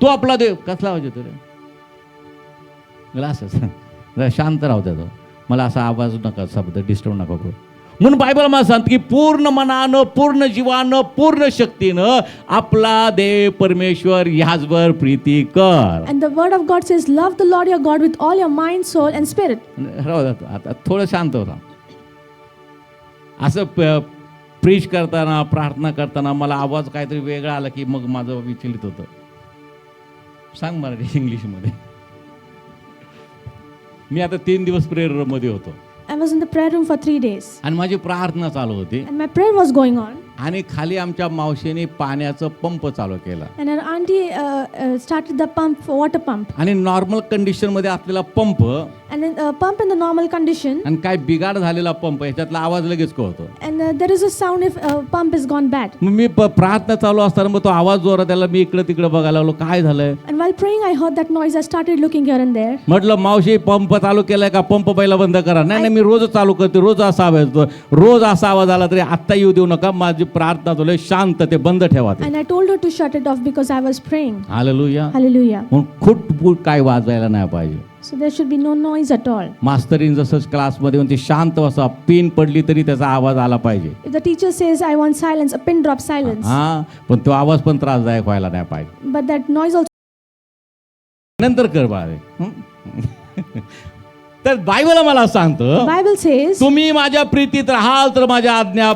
तू आपला देव. कसला आवाज येतो रे? मला असंच जरा शांत राहू द्या, मला असा आवाज नका, शब्द डिस्टर्ब नका करू. म्हणून बायबल मला सांगते की पूर्ण मनानं, पूर्ण जीवानं, पूर्ण शक्तीनं आपला देव परमेश्वर ह्याचवर प्रीती कर. and the word of God says, love the Lord your God with all your mind, soul, and spirit. राहू द्या, आता थोडं शांत होता. असं प्रीच करताना, प्रार्थना करताना मला आवाज काहीतरी वेगळा आला की मग माझं विचलित होतं. सांग मराठी इंग्लिशमध्ये. मी आता 3 दिवस प्रेयरमध्ये होतो I was in the prayer room for 3 days, आणि माझी प्रार्थना चालू होती and my prayer was going on, आणि खाली आमच्या मावशीने पाण्याचं पंप चालू केला. and our auntie started the pump, water pump, आणि नॉर्मल कंडिशन मध्ये असलेला pump and then pump in the normal condition, आणि काय बिघाड झालेला पंप ह्याच्यातला आवाज लगेच कळतो. and there is a sound if pump is gone bad. मग मी प्रार्थना चालू असताना मग तो आवाज जोरात त्याला मी इकडे तिकडे बघायला लागलो, काय झालंय. And while praying, I heard that noise. I started looking here and there. म्हटलं मावशी पंप चालू केलाय का, पंप पहिला बंद करा. नाही नाही, मी रोज चालू करते, रोज असा आवाज येतो, रोज असा आवाज आला तरी आत्ता येऊ देऊ नका, माझी प्रार्थना चालू आहे, शांत ते बंद ठेवा ते. And I told her to shut it off because I was praying. Hallelujah. Hallelujah. म्हणून खुटफुट काय वाजवायला नाही पाहिजे. So there should be no noise at all. मास्तरीन जसं क्लासमध्ये म्हणते शांत असा, पिन पडली तरी त्याचा आवाज आला पाहिजे. If the teacher says, I want silence, a pin drop silence. हा, पण तो आवाज पण त्रासदायक व्हायला नाही पाहिजे. But that noise also. नंतर कर बाळे. तर बायबल मला सांगतं, Bible says, तुम्ही माझ्या प्रीतीत राहाल तर माझ्या आज्ञा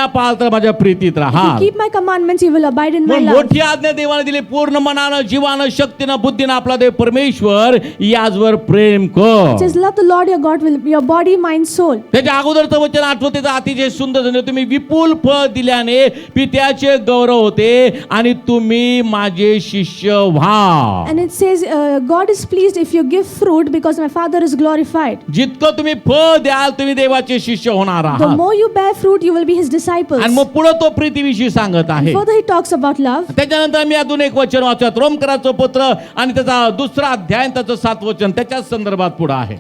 पाळाल तर माझ्या प्रीतीत if you राहाल. keep my commandments, you will abide in my म्हणून love. मोठी आज्ञा देवाने दिली, पूर्ण मनानं, जीवानं, शक्तीनं, बुद्धीनं आपला देव परमेश्वर याचवर प्रेम कर. It says, love the Lord your God with your body, mind, soul. त्याच्या अगोदरचं वचन आठवते, अतिशय सुंदर झाले, तुम्ही विपुल फळ दिल्याने पित्याचे गौरव होते आणि तुम्ही माझे शिष्य व्हा. And it says, God is pleased if you give fruit because my Father is glorified. जितकं तुम्ही फळ द्याल तुम्ही देवाचे शिष्य होणार The आहात. more you bear fruit, you will be his disciples. आणि मग पुढे तो प्रीतीविषयी सांगत आहे. Further, he talks about love. त्याच्यानंतर मी अजून एक वचन वाचत, रोमकराचं पत्र आणि त्याचा 2रा अध्याय, त्याचं 7 वचन त्याच्याच संदर्भात पुढे आहे.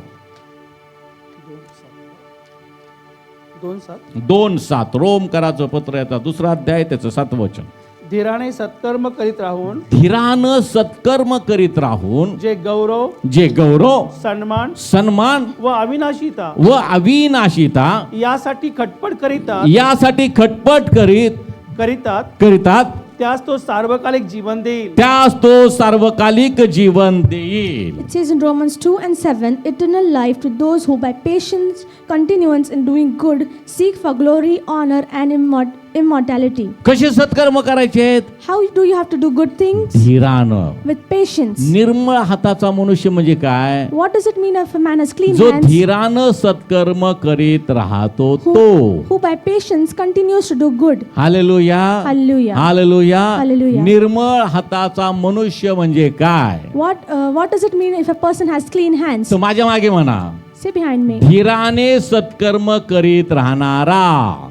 2:7 2:7 रोमकराचं पत्र याचा 2रा अध्याय त्याचं 7 वचन. धीराने सत्कर्म करीत राहून धीरानं सत्कर्म करीत राहून जे गौरव, जे गौरव, सन्मान सन्मान व अविनाशिता व अविनाशिता यासाठी खटपट यासाठी खटपट करीतात त्यास तो सार्वकालिक जीवन देईल. त्यास तो सार्वकालिक जीवन देईल. It says in Romans 2:7, eternal life to those who by patience, continuance in doing good, seek for glory, honor, and immortality. कसे सत्कर्म करायचे आहेत? How do you have to do good things? धीरानं. With patience. निर्मळ हाताचा मनुष्य म्हणजे काय? What does it mean if a man has clean जो hands? धीरानं सत्कर्म करीत राहतो Who, तो. who by patience continues to do good. Hallelujah. Hallelujah. Hallelujah. Hallelujah. निर्मळ हाताचा मनुष्य म्हणजे काय? What does it mean if a person has clean hands? तो माझ्या मागे म्हणा, Say behind me. धीराने सत्कर्म करीत राहणारा.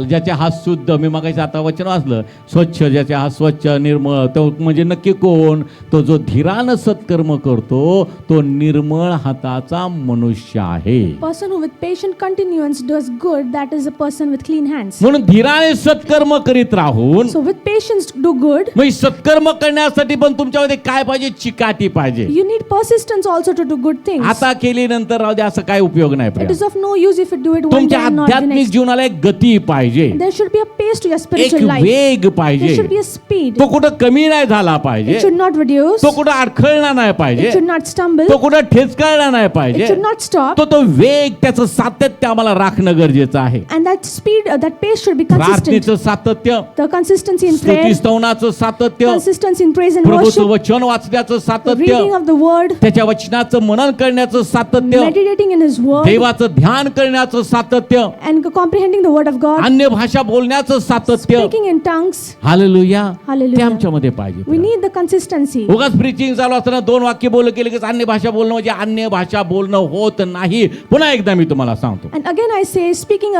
ज्याचे हात शुद्ध, मी मागायचं आता वचन वाचलं, स्वच्छ, ज्याचे हात स्वच्छ निर्मळ, तो म्हणजे नक्की कोण? तो जो धीरानं सत्कर्म करतो तो निर्मळ हाताचा मनुष्य आहे. Person who with patient continuance does good, that is a person with clean hands. म्हणून धीराने सत्कर्म करीत राहून, So with patience do good. मग सत्कर्म करण्यासाठी पण तुमच्यामध्ये काय पाहिजे? चिकाटी पाहिजे. You need persistence also to do good things. आता केली नंतर राहू दे असं काय उपयोग नाही. It is of no use if you do it one day तुमच्या and not the आध्यात्मिक next. जीवनाला एक गती पाहिजे. पाहिजे, There should be a pace to your एक spiritual life. वेग There पाहिजे. should be a speed. तो कुठं कमी नाही झाला पाहिजे, It should not reduce. तो कुठं अडखळला नाही पाहिजे, It should not stumble. तो कुठं ठेचकाळला नाही It पाहिजे. should not stop. तो वेग, त्याचं सातत्य आम्हाला राखणं गरजेचं आहे. And that speed, that pace should be consistent. प्रार्थनेचं सातत्य, The consistency in prayer, स्तुतिस्तवनाचं सातत्य, consistency in praise and प्रभूचं worship, वचन वाचण्याचं सातत्य, reading of the word, त्याच्या वचनाचं मनन करण्याचं सातत्य, meditating in His word, देवाचं ध्यान करण्याचं सातत्य, and comprehending the word of God, अन्य भाषा बोलण्याचं सातत्य. speaking in tongues. Hallelujah. Hallelujah. ते आमच्यामध्ये पाहिजे. We need the consistency. उगाच प्रीचिंग चालू असताना 2 वाक्य बोललं की लगेच अन्य भाषा बोलणं म्हणजे अन्य भाषा बोलणं होत नाही. पुन्हा एकदा मी तुम्हाला सांगतो, And again I say, speaking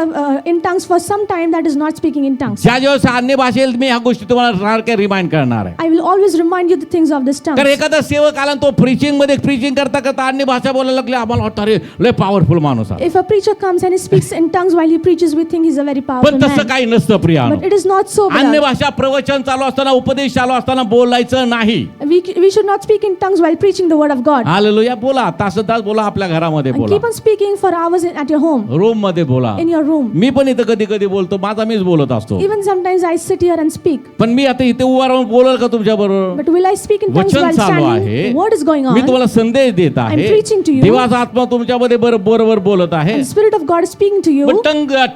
in tongues for some time, that is not speaking in tongues. ज्या दिवस अन्य भाषेत मी ह्या गोष्टी तुम्हाला सारख्या रिमाइंड करणार आहे. I will always remind you the things of this tongue. कारण एखादा सेवक आला आणि तो प्रीचिंग मध्ये प्रीचिंग करता करता अन्य भाषा बोलायला लागले, आम्हाला वाटतं अरे लय पॉवरफुल माणूस आहे. If a preacher comes and he speaks in tongues while he preaches, we think he's a very powerful पण तसं man. काही नसतं Priya. But it is not so. अन्य beloved. भाषा प्रवचन चालू असताना, उपदेश चालू असताना बोलायचं नाही. We should not speak in tongues while preaching the word of God. Hallelujah. बोला, तासतास बोला, आपल्या घरामध्ये And बोला, keep on speaking for hours at your home, room मध्ये बोला. in your room. मी पण इथं कधी कधी बोलतो, माझा मीच बोलत असतो. Even sometimes I sit here and speak. पण मी आता इथे उभा राहून बोलल का तुमच्या बरोबर? But will I speak in tongues वचन while चालू standing? आहे. The word is going me on. तुम्हाला संदेश देत आहे. I'm preaching to you. देवाचा आत्मा तुमच्यामध्ये बरोबर बोलत आहे. And the Spirit of God is speaking to you. पण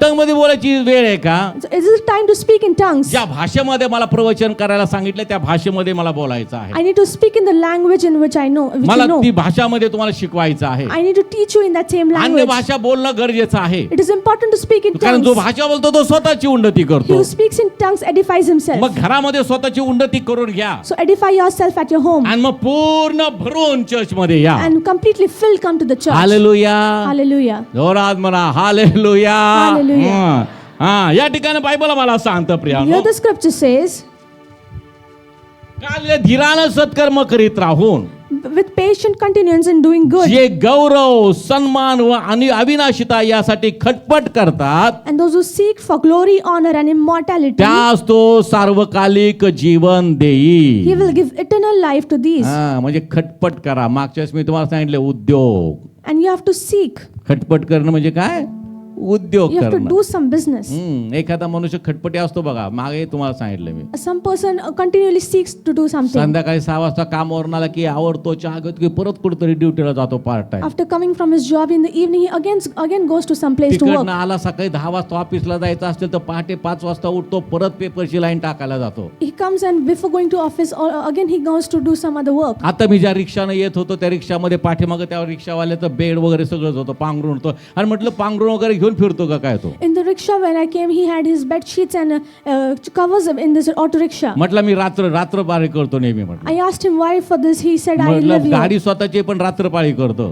टंग मध्ये बोलायची वेळ आहे का? So is it time to speak in tongues? ज्या भाषेमध्ये मला प्रवचन करायला सांगितलं त्या भाषेमध्ये मला बोलायचं आहे. I need to speak in the language in which I know. Which मला you know. ती भाषामध्ये तुम्हाला शिकवायचं आहे. I need to teach you in that same अन्य language. भाषा बोलणं गरजेचं आहे. It is important to speak in कारण जो tongues. भाषा बोलतो तो स्वतःची उन्नती He करतो. who speaks in tongues edifies himself. मग घरामध्ये स्वतःची उन्नती करून घ्या So edify yourself at your home आणि मग पूर्ण भरून चर्च मध्ये या. and completely filled come to the church. Hallelujah. Hallelujah. जोरात म्हणा हालेलुया. हालेलुया. हा, या ठिकाणी बायबल मला सांगतं Priya, Here the scripture says, धीरानं सत्कर्म करीत राहून with patient continuance in doing good, जे गौरव, सन्मान व आणि अविनाशिता यासाठी खटपट करतात, and those who seek for glory, honor, and immortality, त्यास तो सार्वकालिक जीवन देईल. He will give eternal life to these. हा, म्हणजे खटपट करा. मागच्या वेळेस मी तुम्हाला सांगितले उद्योग. And you have to seek. खटपट करणं म्हणजे काय? उद्योग You have to करणं. do some business. एखादा मनुष्य खटपटी असतो बघा, मागे तुम्हाला सांगितलं मी. Some person continually seeks to do something. संध्याकाळी 6 वाजता कामावरून आला की आवडतो चहा घेतो की परत कुठेतरी ड्युटीला जातो part time. After coming from his job in the evening, he again goes to some place to work. तिकडनं आला, सकाळी 10 वाजता ऑफिसला जायचं असेल तर पहाटे 5 वाजता उठतो, परत पेपरची लाईन टाकायला जातो. He comes and before going to office, or again he goes to do some other work. आता मी ज्या रिक्षाने येत होतो त्या रिक्षामध्ये पाठीमागं त्या रिक्षावाल्याचं बेड वगैरे सगळंच होतं, पांघरून होतं. आणि म्हटलं पांघरून वगैरे घेऊन फिरतो का काय तो? In the rickshaw when I came, he had his bed sheets and covers in this auto rickshaw. म्हटलं मी रात्रपाळी करतो नेहमी. म्हटलं I asked him why for this. He said I live here. गाडी स्वतःची पण रात्रपाळी करतो.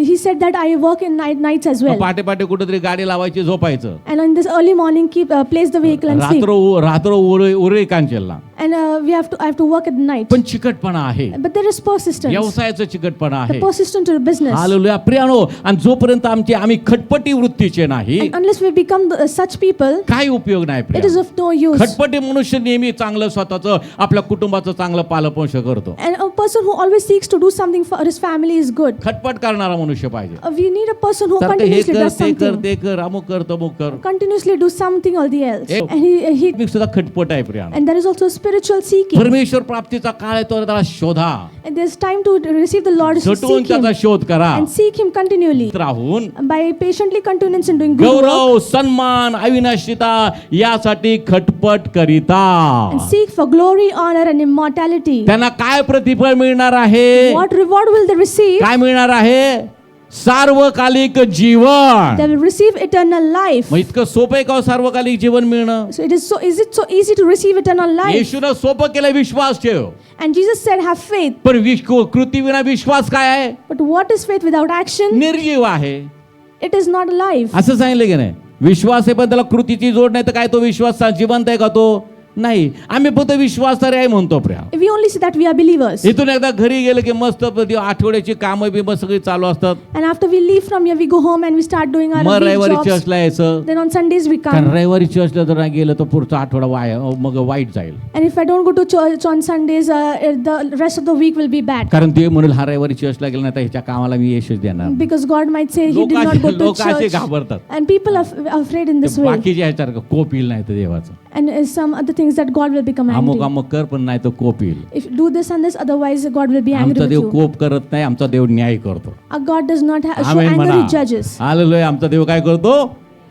He said that I work in nights as well. पहाटे पहाटे कुठेतरी गाडी लावायची, झोपायचं. And in this early morning, place the vehicle and sleep. रात्र उरे कांचेलला. And I have to work at night. पण चिकटपणा आहे. But there is persistence. व्यवसायाचं चिकटपणा The आहे. persistent to the business. Hallelujah. प्रियानो, आणि जोपर्यंत आम्ही खटपटी वृत्तीचे नाही, And unless we become such people, काही उपयोग नाही it is Priya. of no use. खटपटी मनुष्य नेहमी चांगलं स्वतःचं, आपल्या कुटुंबाचं चांगलं पालपोष करतो. And a person who always seeks to do something for his family is good. खटपट करणारा मनुष्य पाहिजे. We need a person who सारखं हे continuously कर, does ते कर, something. ते कर, अमुक कर, तमुक कर. Continuously do something or the else. एक- And he मी सुद्धा खटपट आहे Priya. and there is also spiritual seeking. परमेश्वर प्राप्तीचा काळ आहे, तो त्याला शोधा. And there's time to receive the Lord, to झटून seek him त्याचा शोध करा. and seek him continually. राहून By patiently continuance in doing good work गौरव, सन्मान, अविनाशिता यासाठी खटपट करिता. and seek for glory, honor, and immortality. त्यांना काय प्रतिफळ मिळणार आहे? What reward will they receive? काय मिळणार आहे? सार्वकालिक जीवन. They will receive eternal life. मग इतकं सोपं आहे का सार्वकालिक जीवन मिळणं? So is it so easy to receive eternal life? येशूनं सोपं केलं, विश्वास ठेव. And Jesus said, have faith. पण कृतीविना विश्वास काय आहे? But what is faith without action? निर्जीव आहे. It is not alive. असं सांगितलं की नाही? विश्वास आहे पण त्याला कृतीची जोड नाही तर काय तो विश्वास जिवंत आहे का? तो नाही, आम्ही फक्त विश्वासारे आहे म्हणतो Priya. We only say that we are believers. इथून एकदा घरी गेलं की मस्त आठवड्याची कामं बिमं सगळी चालू असतात. And after we leave from here, we go home and we start doing our मग week रविवारी jobs. चर्चला यायचं. Then on Sundays we कारण come. रविवारी चर्चला जर नाही गेलं तर पुढचा आठवडा मग वाईट जाईल. And if I don't go to church on Sundays, the rest of the week will be bad. कारण ते म्हणेल हा रविवारी चर्चला गेला नाही तर ह्याच्या कामाला मी यशच देणार. Because God might say he did not go to लोक असे church. घाबरतात. And people are afraid in this way. बाकीच्या ह्याच्यासारखं कोपील नाही तर देवाचं. And some other things that God will be अमुक commanding. अमुक कर पण नाही तर Copil. If you do this and this, otherwise God will be angry आमचा with देव you. कोप करत नाही, आमचा देव न्याय करतो. Our God does not show amen anger, म्हणा. he judges. हालेलुया. आमचा देव काय करतो?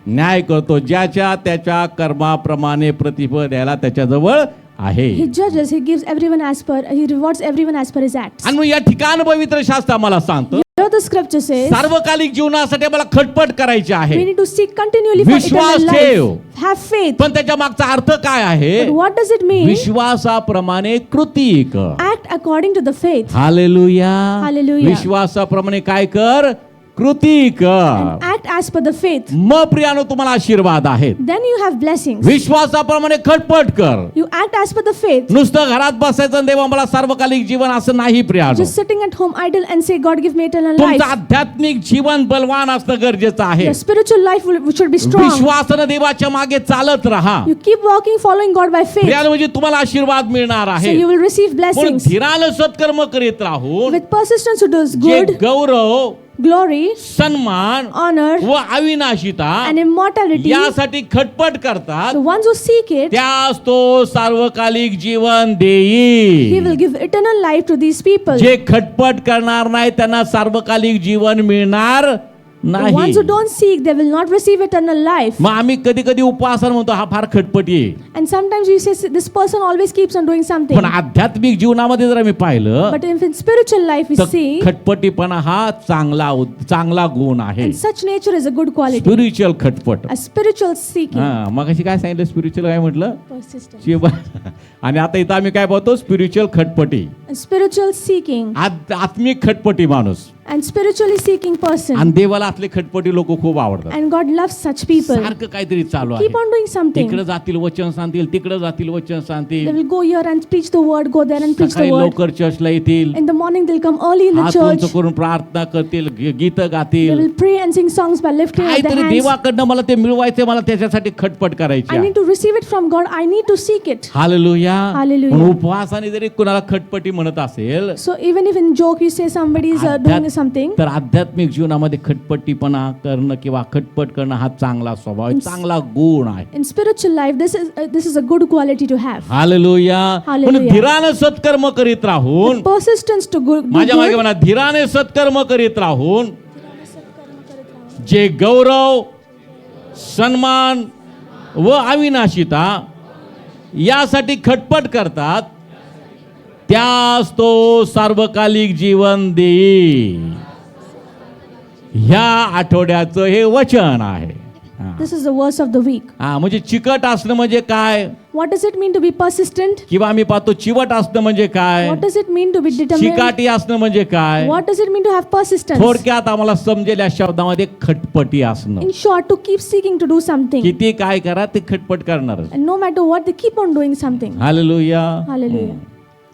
न्याय करतो. ज्याच्या त्याच्या कर्माप्रमाणे प्रतिफळ द्यायला त्याच्याजवळ आहे. He judges, he gives everyone as per, he rewards everyone as per his acts. आणि मग या ठिकाण पवित्र शास्त्र आम्हाला सांगतं Here the scripture says, सार्वकालिक जीवनासाठी आम्हाला खटपट करायची we आहे. need to seek continually for Vishwas eternal ठेव. life. Have faith. पण त्याच्या मागचा अर्थ काय आहे? But what does it mean? विश्वासाप्रमाणे कृती कर. Act according to the faith. Hallelujah. Hallelujah. विश्वासाप्रमाणे काय कर? कृती कर. And act as per the faith. मग प्रियानो तुम्हाला आशीर्वाद आहेत. Then you have blessings. विश्वासाप्रमाणे खटपट कर. You act as per the faith. नुसतं घरात बसायचं देवा मला सार्वकालिक जीवन असं नाही प्रियानो. Just sitting at home idle and say, God give me eternal तुमचं life. आध्यात्मिक जीवन बलवान असणं गरजेचं आहे. Your spiritual life should be strong. विश्वासानं देवाच्या मागे चालत राहा. You keep walking, following God by faith. प्रियानो म्हणजे तुम्हाला आशीर्वाद मिळणार So आहे. you will receive पण blessings. धीरानं सत्कर्म करीत राहून With persistence who does जे good, गौरव, glory, सन्मान honor, व अविनाशिता and immortality, यासाठी खटपट करतात, the ones who seek it, त्यास तो सार्वकालिक जीवन He देईल. will give eternal life to these people. जे खटपट करणार नाही त्यांना सार्वकालिक जीवन मिळणार The नाही. ones who don't seek, they will not receive eternal life. मग आम्ही कधी कधी उपवासन म्हणतो हा फार खटपटी आहे. And sometimes we say this person always keeps on doing something. पण आध्यात्मिक जीवनामध्ये जर आम्ही पाहिलं But if in spiritual life we तर see, खटपटीपणा हा चांगला गुण आहे. and such nature is a good quality. Spiritual खटपट. A spiritual seeking. हा मग अशी काय सांगितलं स्पिरिच्युअल काय म्हटलं? Persistence. आणि आता इथं आम्ही काय पाहतो स्पिरिच्युअल खटपटी. A spiritual seeking. आत्मिक खटपटी माणूस. And spiritually seeking person. आणि देवाला आपले खटपटी लोक खूप आवडतात. And God loves such people. सारखं काहीतरी चालू आहे. Keep on doing something. तिकडे जातील वचन सांगतील, तिकडे जातील वचन They सांगतील. will go here and preach the word, go there and preach the सकाळी word. लवकर चर्चला येतील. In the morning they'll come early in the हात church. उंच करून प्रार्थना करतील, गीत They गातील. will pray and sing songs by lifting up their काहीतरी hands. देवाकडनं मला ते मिळवायचे, मला त्याच्यासाठी खटपट करायची I आहे. need to receive it from God. I need to seek it. Hallelujah. Hallelujah. पण उपवासाने जरी कुणाला खटपटी म्हणत असेल So even if in joke you say somebody is doing something, तर आध्यात्मिक जीवनामध्ये खटपटीपणा करणं किंवा खटपट करणं हा चांगला स्वभाव आहे, चांगला गुण आहे. in spiritual life, this is a good quality to have. Hallelujah. पण Hallelujah. धीराने सत्कर्म करीत राहून, Persistence to do माझ्या मागे good. म्हणा धीराने सत्कर्म करीत राहून जे गौरव, सन्मान व अविनाशिता यासाठी खटपट करतात त्यास तो सार्वकालिक जीवन देईल. ह्या आठवड्याचं हे वचन आहे. हा. This is the verse of the week. हा म्हणजे चिकट असणं म्हणजे काय? What does it mean to be persistent? किंवा आम्ही पाहतो चिवट असणं म्हणजे काय? What does it mean to be determined? चिकाटी असणं म्हणजे काय? What does it mean to have persistence? थोडक्यात आम्हाला समजेल या शब्दामध्ये खटपटी असणं. In short, to keep seeking to do something. किती काय करा ते खटपट करणार. And no matter what, they keep on doing something. Hallelujah. Hallelujah.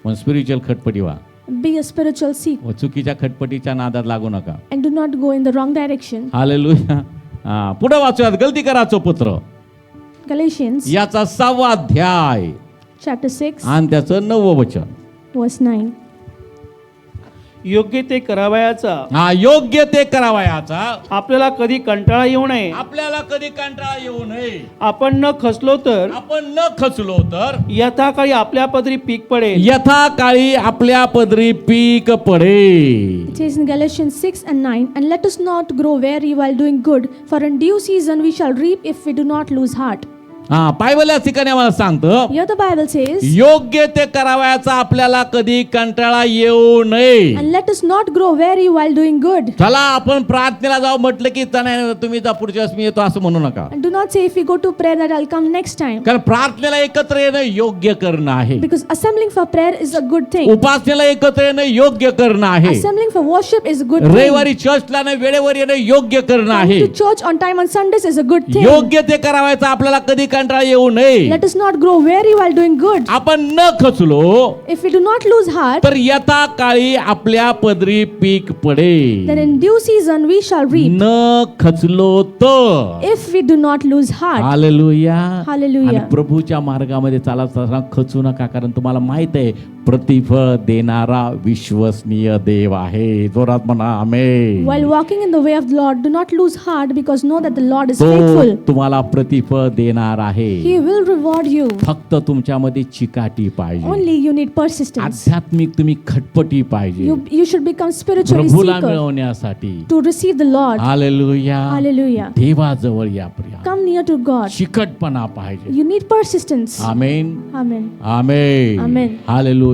पण स्पिरिच्युअल खटपटी व्हा. Be a spiritual seek व चुकीच्या खटपटीच्या नादात लागू नका. and do not go in the wrong direction. Hallelujah. हा पुढे वाचूयात गलती करायचं पुत्र Galatians याचा 6वा अध्याय chapter 6, आणि त्याचं 9वं वचन. verse 9. योग्य ते करावयाचा हा योग्य ते करावयाचा आपल्याला कधी कंटाळा येऊ नये. आपल्याला कधी कंटाळा येऊ नये. आपण न खचलो तर आपण न खचलो तर यथाकाळी आपल्या पदरी पीक पडेल. यथा काळी आपल्या पदरी पीक पडेल. It says in Galatians 6 and 9, and let us not grow weary while doing good, for in due season we shall reap if we do not lose heart. हा बायबल या ठिकाणी आम्हाला सांगतं Here the Bible says, योग्य ते करावयाचा आपल्याला कधी कंटाळा येऊ नये. and let us not grow weary while doing good. चला आपण प्रार्थनेला जाऊ म्हटलं की नाही तुम्ही जा पुढच्या वेळेस मी येतो असं म्हणू नका. And do not say if we go to prayer that I'll come next time. कारण प्रार्थनेला एकत्र येणं योग्य करणं आहे. Because assembling for prayer is a good thing. उपासनेला एकत्र येणं योग्य करणं आहे. Assembling for worship is a good thing. रविवारी चर्चला वेळेवर येणं योग्य करणं आहे. Coming to church on time on Sundays is a good thing. योग्य ते करावयाचं आपल्याला कधी कंटाळा येऊ नये. Let us not grow weary while doing good. आपण न खचलो If we do not lose heart, तर यथा काळी आपल्या पदरी पीक पडे. then in due season we shall reap. न खचलो तर. If we do not lose heart. Hallelujah. Hallelujah. आणि प्रभूच्या मार्गामध्ये चालत असताना खचू नका, कारण तुम्हाला माहित आहे प्रतिफळ देणारा विश्वसनीय देव आहे. जोरात म्हणा आमेन. While walking in the way of the Lord, do not lose heart, because know that the Lord is तो faithful. तुम्हाला प्रतिफळ देणार आहे. He will reward you. फक्त तुमच्यामध्ये चिकाटी पाहिजे. Only you need persistence. आध्यात्मिक तुम्ही खटपटी पाहिजे You should become spiritually प्रभूला seeker मिळवण्यासाठी. to receive the Lord. Hallelujah. Hallelujah. देवाजवळ या Priya. Come near to God. चिकटपणा पाहिजे. You need persistence. Amen. Amen. Amen. Amen. Hallelujah.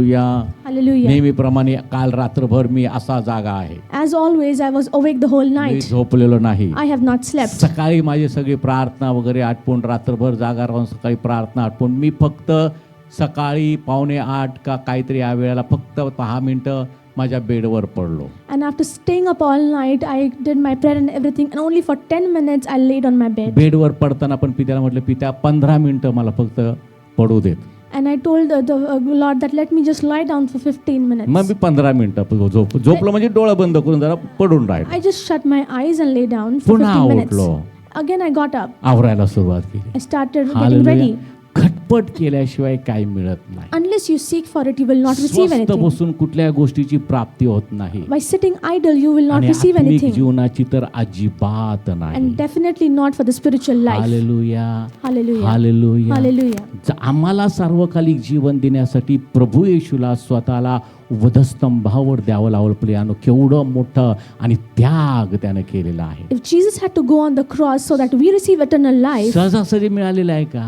Hallelujah. नेहमीप्रमाणे काल रात्रभर मी असा जागा आहे. As always, I was awake the whole me night. झोपलेलो नाही. I have not slept. सकाळी माझी सगळी प्रार्थना वगैरे आटपून रात्रभर जागा राहून सकाळी प्रार्थना आटपून मी फक्त सकाळी 7:45 का काहीतरी या वेळेला फक्त 10 मिनिटं माझ्या बेडवर पडलो. And after staying up all night, I did my prayer and everything, and only for 10 minutes I laid on my bed. बेडवर पडताना पण पित्याला म्हटलं, पित्या 15 मिनिटं मला फक्त पडू देत. And I told the Lord that let me just lie down for 15 minutes. मग मी 15 मिनिटं झोपलो म्हणजे डोळा बंद करून जरा पडून राहिलो. I just shut my eyes and lay down for पुन्हा 15 minutes. उठलो. Again I got up. आवरायला सुरुवात केली. I started getting hallelujah. ready. खटपट केल्याशिवाय काही मिळत नाही. Unless you seek for it, you will not receive स्वस्थ anything. बसून कुठल्या गोष्टीची प्राप्ती होत नाही. By sitting idle, you will not आणि receive आत्मिक anything. जीवनाची तर अजिबात नाही. And definitely not for the spiritual life. Hallelujah. Hallelujah. Hallelujah. Hallelujah. आम्हाला सार्वकालिक जीवन देण्यासाठी प्रभू येशूला स्वतःला वधस्तंभावर द्यावं लावलं. प्रियानो, केवढं मोठं आणि त्याग त्याने केलेला आहे. If Jesus had to go on the cross so that we receive eternal life, सहजासहजी मिळालेलं आहे का?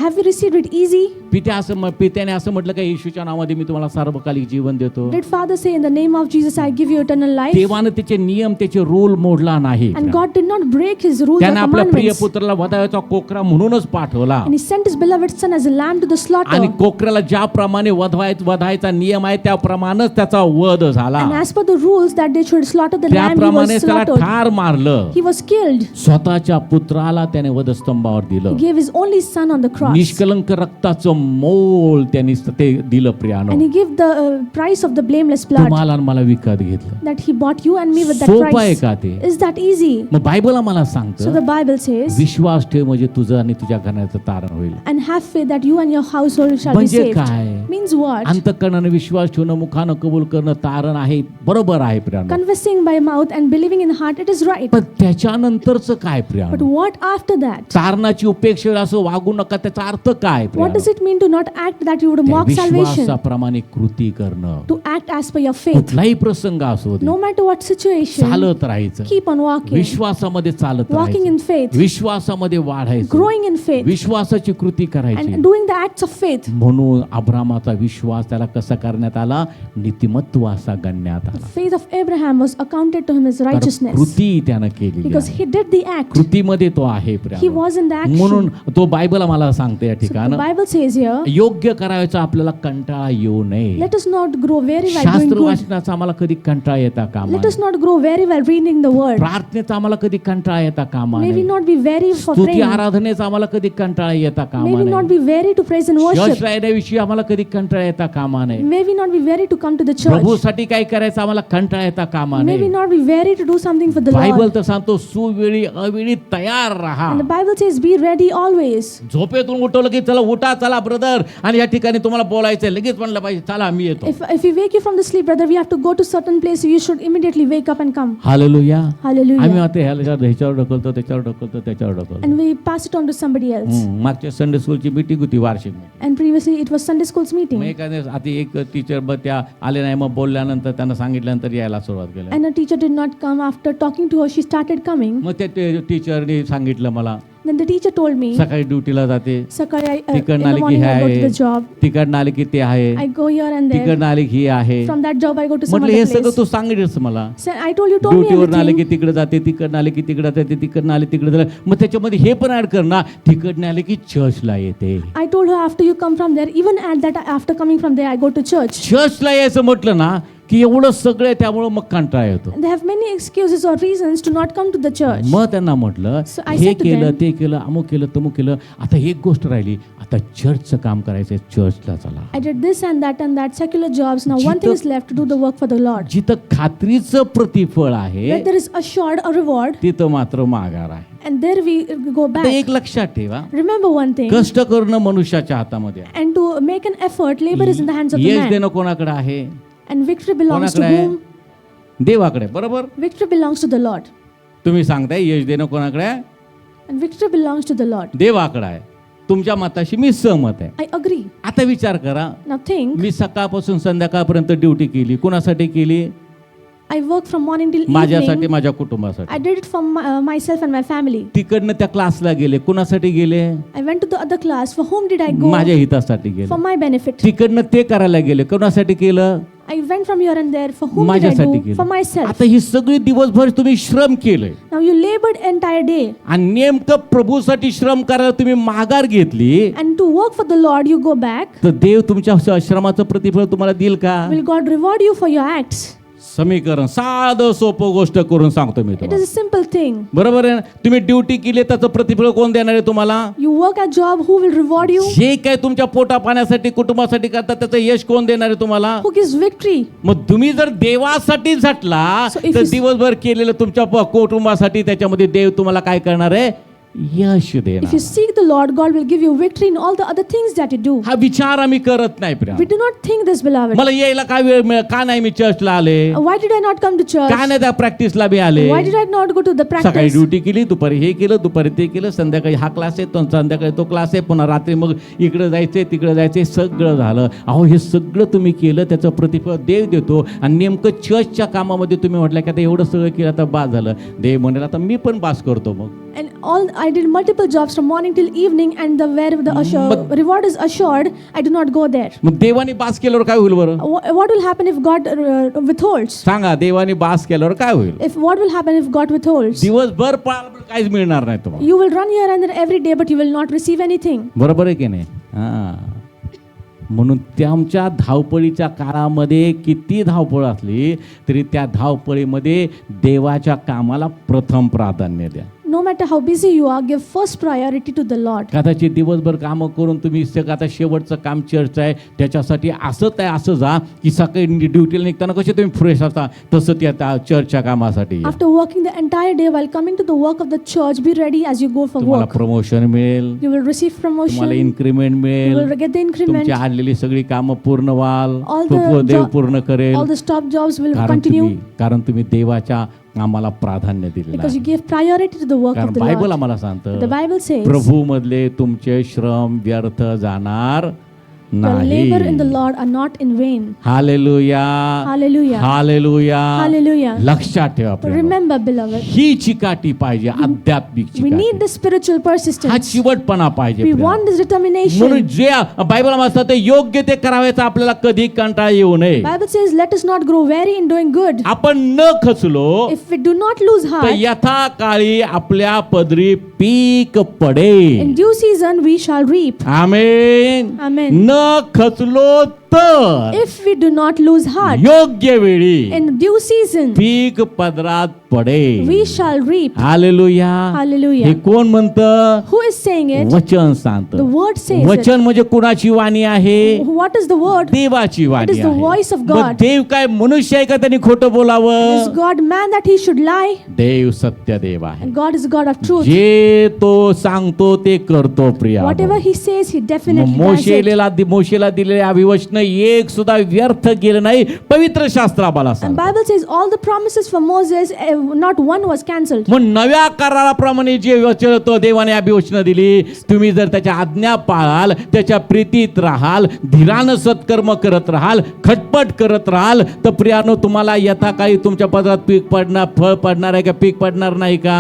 have we received it easy? पित्याने असं म्हटलं का येशूच्या नावामध्ये मी तुम्हाला सार्वकालिक जीवन देतो? Did Father say in the name of Jesus I give you eternal life? देवानं त्याचे नियम त्याचे रूल मोडला नाही. And God did not break his rules or त्याने आपल्या प्रिय commandments. पुत्राला वधाचा कोकरा म्हणूनच पाठवला. And he sent his beloved son as a lamb to the slaughter. आणि कोकऱ्याला ज्याप्रमाणे वधायचा नियम आहे त्याप्रमाणेच त्याचा वध झाला. And as per the rules that they should slaughter the lamb, he त्याप्रमाणे was त्याला slaughtered. ठार मारलं. He was killed. स्वतःच्या पुत्राला त्याने वधस्तंभावर He दिलं. gave his only son on the cross. निष्कलंक रक्ताचं मोल त्यांनी ते दिलं. प्रियानो, And he gave the price of the blameless blood. तुम्हाला आणि मला विकत घेतलं. That he bought you and me with that सोपं आहे price. का ते? Is that easy? मग बायबल आम्हाला So सांगतं the Bible says, विश्वास ठेव म्हणजे तुझं आणि तुझ्या घराचं तारण होईल. and have faith that you and your household shall be म्हणजे saved. काय? Means what? अंतःकरणाने विश्वास ठेवणं, मुखानं कबूल करणं तारण आहे. बरोबर आहे प्रियानो. Confessing by mouth and believing in heart, it is right. पण त्याच्यानंतरचं काय But प्रियानो? what after that? तारणाची उपेक्षा असं वागू नका. त्याचा अर्थ काय What प्रियानो? does it mean to not act that you would mock salvation? विश्वासाप्रमाणे कृती करणं. To act as per your faith. कुठलाही प्रसंग असो दे, No matter what situation, चालत राहायचं. keep on walking. विश्वासामध्ये चालत Walking in राहायचं. faith. विश्वासामध्ये वाढायचं. Growing in faith. विश्वासाची कृती करायची. And doing the acts of faith. म्हणून अब्रामाचा विश्वास त्याला कसा करण्यात आला? नीतिमत्व असा गणण्यात आला. Faith of Abraham was accounted to him as तर righteousness. कृती त्यानं केली. Because he did the act. कृतीमध्ये तो आहे He प्रियानो. was in the action. म्हणून तो बायबल आम्हाला सांगते या So the ठिकाणी Bible says here, योग्य करायचा आपल्याला कंटाळा येऊ नये. let us not grow weary while doing शास्त्र good. वाचनाचा आम्हाला कधी कंटाळा येता कामा Let us not grow weary while reading the word. प्रार्थनेचा आम्हाला कधी कंटाळा येता कामा May we नये. not be weary for स्तुती praying. आराधनेचा आम्हाला कधी कंटाळा येता May कामा we not नये. be weary to praise and Yash worship. राहण्याविषयी आम्हाला कधी कंटाळा येता कामा नये. May we not be weary to come to the church. प्रभूसाठी काय करायचं आम्हाला कंटाळा येता कामा May we नये. not be weary to do something for the Bible Lord. तर सांगतो सुवेळी अवेळी तयार राहा. And the Bible says, be ready always. झोपेतून उठवलं की चला उठा, चला ब्रदर, आणि या ठिकाणी तुम्हाला बोलायचं लगेच म्हणलं पाहिजे, चला मी येतो. If we wake you from the sleep, brother, we have to go to certain place. You should immediately wake up and come. Hallelujah. आम्ही Hallelujah. आता ह्याच्यावर ढकलतो, त्याच्यावर ढकलतो, त्याच्यावर ढकलतो. And we pass it on to somebody else. मागच्या Sunday स्कूलची meeting होती, वार्षिक meeting. And previously it was Sunday school's मग meeting. एखाद्या आता एक टीचर त्या आले नाही, मग बोलल्यानंतर त्यांना सांगितल्यानंतर यायला सुरुवात केली. And a teacher did not come. After talking to her, she started coming. मग त्या टीचरने सांगितलं मला, Then the teacher told me, सकाळी ड्युटीला जाते, Sakari, in तिकडनं the आली की morning हे I go to आहे, the job. तिकडनं आली की ते आहे, I go here and there. तिकडनं आली की हे आहे. From that job I go to some म्हटलं other हे सगळं place. तू सांगितलंस मला. So I told you, told me ड्युटीवरून आले की everything. तिकडे जाते, तिकडनं आले की तिकडे जाते, तिकडनं आले तिकडे जाते. मग त्याच्यामध्ये हे पण ऍड कर ना, तिकडनं आले की चर्चला येते. I told her after you come from there, even add that after coming from there I go to church. चर्चला यायचं म्हटलं ना की एवढं सगळं आहे त्यामुळं मग कंटाळा येतो. They have many excuses or reasons to not come to the church. मग त्यांना म्हटलं So I हे said to केलं them, ते केलं अमुक केलं तमुक केलं, आता एक गोष्ट राहिली, आता चर्चचं काम करायचंय, चर्चला चला. I did this and that secular jobs. Now one thing is left to do the work for the Lord. जिथं खात्रीचं प्रतिफळ आहे Where there is assured a reward, तिथं मात्र माघार आहे. and there we go आता back. एक लक्षात ठेवा, Remember one thing, कष्ट करणं मनुष्याच्या हातामध्ये आहे. and to make an effort, labor is in the hands of the Yash man, देणं कोणाकडे आहे? and victory belongs to कोणाकडे आहे? whom? देवाकडे. बरोबर. Victory belongs to the Lord, तुम्ही सांगताय यश देणं कोणाकडे आहे? and victory belongs to the Lord. देवाकडे आहे. तुमच्या मताशी मी सहमत आहे. I agree. आता विचार करा, Now think, मी सकाळपासून संध्याकाळपर्यंत ड्युटी केली, कुणासाठी केली? I work from morning till माझ्यासाठी, evening. माझ्या I कुटुंबासाठी. did it for myself and my family. तिकडनं त्या क्लासला गेले, कुणासाठी गेले? I went to the other class. For whom did I go? माझ्या हितासाठी For गेले. my benefit. तिकडनं ते करायला गेले, कुणासाठी केलं? I went from here and there. For whom did I माझ्यासाठी do? For केलं. myself. आता ही सगळी दिवसभर तुम्ही श्रम केलंय Now you labored entire day, आणि नेमकं प्रभूसाठी श्रम करायला तुम्ही माघार घेतली, and to work for the Lord you go back. तर देव तुमच्या श्रमाचं प्रतिफळ तुम्हाला देईल का? Will God reward you for your acts? समीकरण साधं सोपं गोष्ट करून सांगतो मी It तुम्हाला. is a simple thing. बरोबर आहे ना? तुम्ही ड्युटी केली, त्याचं प्रतिफळ कोण देणार आहे तुम्हाला? You work a job, who will reward you? जे काय तुमच्या पोटा पाण्यासाठी कुटुंबासाठी करतात त्याचं यश कोण देणार आहे तुम्हाला? Who gives victory? मग तुम्ही जर देवासाठी झटला So if तर you- दिवसभर केलेलं तुमच्या कुटुंबासाठी त्याच्यामध्ये देव तुम्हाला काय करणार आहे? यश If देणार. you seek the Lord, God will give you victory in all the other things that you do. हा विचार आम्ही करत नाही Priya. We do not think this, beloved. मला यायला काय वेळ मिळाला, का नाही मी चर्चला आले, Why did I not come to church? का नाही त्या प्रॅक्टिसला बी आले? Why did I not go to the सकाळी practice? ड्युटी केली, दुपारी हे केलं, दुपारी ते केलं, संध्याकाळी हा क्लास आहे, तो संध्याकाळी तो क्लास आहे, पुन्हा रात्री मग इकडे जायचंय तिकडे जायचंय, सगळं झालं. अहो हे सगळं तुम्ही केलं, त्याचं प्रतिफळ देव देतो. आणि नेमकं चर्चच्या कामामध्ये तुम्ही म्हटलं की आता एवढं सगळं केलं, आता बास झालं. देव म्हणेल आता मी पण बास करतो. मग And all I did multiple jobs from morning till evening, and where the reward is assured, I do not go there. मग देवाने बास केल्यावर काय होईल बरं? What will happen if God withholds? सांगा, देवाने बास केल्यावर काय होईल? What will happen if God withholds? दिवसभर पळाल पण काहीच मिळणार नाही तुम्हाला. You will run here and there every day, but you will not receive anything. बरोबर आहे की नाही? हा. म्हणून त्याच्या धावपळीच्या काळामध्ये किती धावपळ असली तरी त्या धावपळीमध्ये देवाच्या कामाला प्रथम प्राधान्य द्या. No matter how busy you are, give first priority to the Lord. कदाचित दिवसभर कामं करून तुम्ही आता शेवटचं काम चर्च आहे त्याच्यासाठी असंच आहे, असं जा की सकाळी ड्युटीला निघताना कसे तुम्ही फ्रेश असता तसं त्या चर्चच्या कामासाठी या. After working the entire day while coming to the work of the church, be ready as you go for तुम्हाला work. प्रमोशन मिळेल, You will receive promotion. तुम्हाला इन्क्रीमेंट You मिळेल, will get the increment. तुमची आणलेली सगळी कामं पूर्ण व्हाल, All the देव job- पूर्ण करेल. All the stop jobs will कारण continue तुम्ही देवाच्या कामाला प्राधान्य दिलेलं because आहे. you give priority to the work कारण of the बायबल Lord. आम्हाला The सांगतं Bible says, प्रभू मधले तुमचे श्रम व्यर्थ जाणार the नाही. labor in the Lord are not in vain. Hallelujah, Hallelujah. Hallelujah. Hallelujah. लक्षात ठेवा प्रिय. Remember, beloved, ही चिकाटी पाहिजे, आध्यात्मिक we need चिकाटी. the spiritual हा persistence. चिवटपणा पाहिजे We प्रिय. want this determination. म्हणून जे बायबल म्हणतात ते योग्य ते करायचं, आपल्याला कधी कंटाळा येऊ नये. Bible says, let us not grow weary in doing good. आपण न खचलो If we do not lose तर heart, यथा काळी आपल्या पदरी पीक पडेल. in due season we shall reap. Amen. Amen. न खचलो तर If we do not lose heart, योग्य वेळी in due season पीक पदरात पडेल. we shall reap. Hallelujah. Hallelujah. हे कोण म्हणतं? Who is saying it? वचन The सांगतं. word says it. वचन म्हणजे कुणाची वाणी आहे? What is the word? देवाची वाणी It is the आहे. voice of मग God. देव काय मनुष्य आहे का त्यांनी खोटं Is बोलावं? God man that he should lie? देव सत्य देव आहे. And God is God of truth. जे तो सांगतो ते करतो Priya. Whatever he says, he definitely does it. मोशेला दिलेले अभिवचन एक सुद्धा व्यर्थ गेलं नाही. पवित्र शास्त्र आम्हाला And सांगतं. Bible says all the promises for Moses, not one was cancelled. मग नव्या कराराप्रमाणे जे वचन तो देवाने अभिवचन दिली, तुम्ही जर त्याच्या आज्ञा पाळाल, त्याच्या प्रीतीत राहाल, धीरानं सत्कर्म करत राहाल, खटपट करत राहाल, तर प्रियानो तुम्हाला यथाकाळी तुमच्या पदरात पीक पडणार, फळ पडणार आहे का? पीक पडणार नाही का?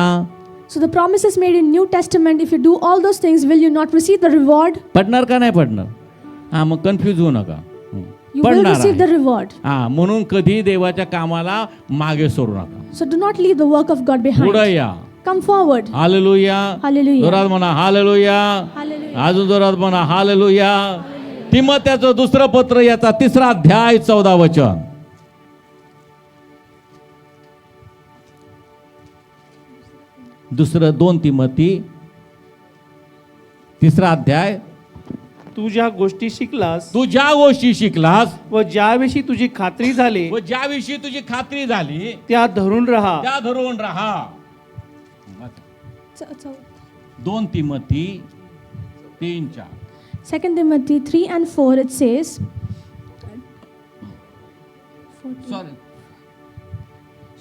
So the promises made in New Testament, if you do all those things, will you not receive the reward? पडणार का नाही पडणार? हा, मग कन्फ्यूज होऊ नका. You will receive the reward. हा, म्हणून कधी देवाच्या कामाला मागे सोडू नका. So do not leave the work of God पुढे behind. या. Come forward. हालेलुया. Hallelujah. जोरात म्हणा हालेलुया. Hallelujah. अजून जोरात म्हणा हालेलुया. तिमोथेचं दुसरं पत्र याचा 3रा अध्याय 14 वचन. दुसरं 2 तिमोथी 3रा अध्याय. तू ज्या गोष्टी शिकलास तू ज्या गोष्टी शिकलास व ज्याविषयी तुझी खात्री झाली व ज्याविषयी तुझी खात्री झाली त्या धरून राहा. त्या धरून राहा. 2 Timothy 3:4. 2 Timothy 3 and 4 it says,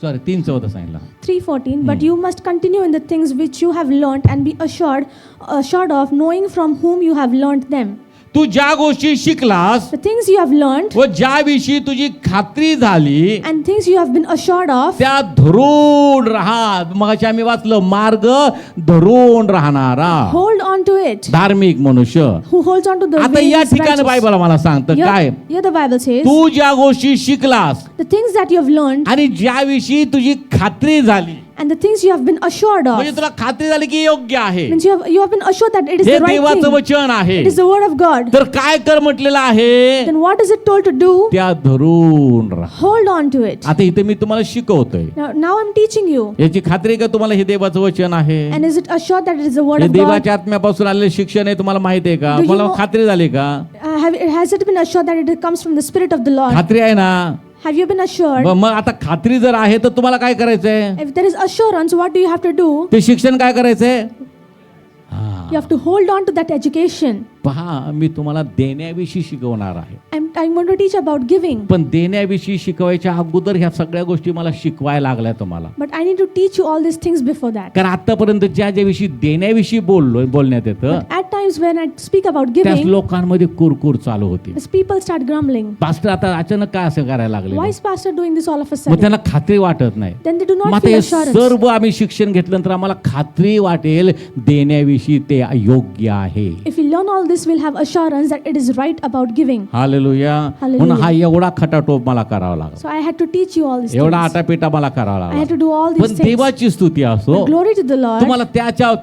sorry 3:14 सांगितलं. 3:14, but you must continue in the things which you have learnt and be assured of, knowing from whom you have learnt them. तू ज्या गोष्टी शिकलास The things you have learnt व ज्याविषयी तुझी खात्री झाली and things you have been assured of, त्या धरून राहा. मगाशी आम्ही वाचलं, मार्ग धरून राहणारा hold on to it. धार्मिक मनुष्य. Who holds on to the आता way या is ठिकाणी righteous. बायबल मला सांगतं काय, Here the Bible says, तू ज्या गोष्टी शिकलास the things that you have learned आणि ज्याविषयी तुझी खात्री झाली, and the things you have been assured of, म्हणजे तुला खात्री झाली की योग्य आहे, means you have been assured that it is हे the right देवाचं thing. वचन आहे, It is the word of God. तर काय कर म्हटलेलं आहे, Then what is it told to do? त्या धरून राहा. Hold on to it. आता इथे मी तुम्हाला शिकवतोय, Now I'm teaching you. याची खात्री आहे का तुम्हाला हे देवाचं वचन आहे, And is it assured that it is the word हे of God? देवाच्या आत्म्यापासून आलेले शिक्षण आहे, तुम्हाला माहिती आहे का, Do you मला know- खात्री झाली का, Has it been assured that it comes from the Spirit of the Lord? खात्री आहे ना. Have you been assured? मग आता खात्री जर आहे तर तुम्हाला काय करायचंय, If there is assurance, what do you have to do? ते शिक्षण काय करायचंय. हा, You have to hold on to that education. पहा मी तुम्हाला देण्याविषयी शिकवणार आहे, I'm going to teach about giving. पण देण्याविषयी शिकवायच्या अगोदर ह्या सगळ्या गोष्टी मला शिकवायला लागल्या तुम्हाला. But I need to teach you all these things before that. कारण आतापर्यंत ज्या ज्याविषयी देण्याविषयी बोलण्यात येतं But at times when I speak about त्याच giving, लोकांमध्ये कुरकुर चालू होती. as people start grumbling. Pastor आता अचानक काय असं करायला लागले, Why is pastor doing this all of a मग sudden? त्यांना खात्री वाटत नाही. Then they do मग not आता feel हे assurance. सर्व आम्ही शिक्षण घेतल्यानंतर आम्हाला खात्री वाटेल देण्याविषयी ते योग्य आहे. If we learn all this, we'll have assurance that it is right about giving. Hallelujah. Hallelujah. म्हणून हा एवढा खटाटोप मला करावा लागला, So I had to teach you all these एवढा things. आटापिटा मला करावा I had लागला. to do all पण these things. देवाची स्तुती असो, But glory to the Lord. तुम्हाला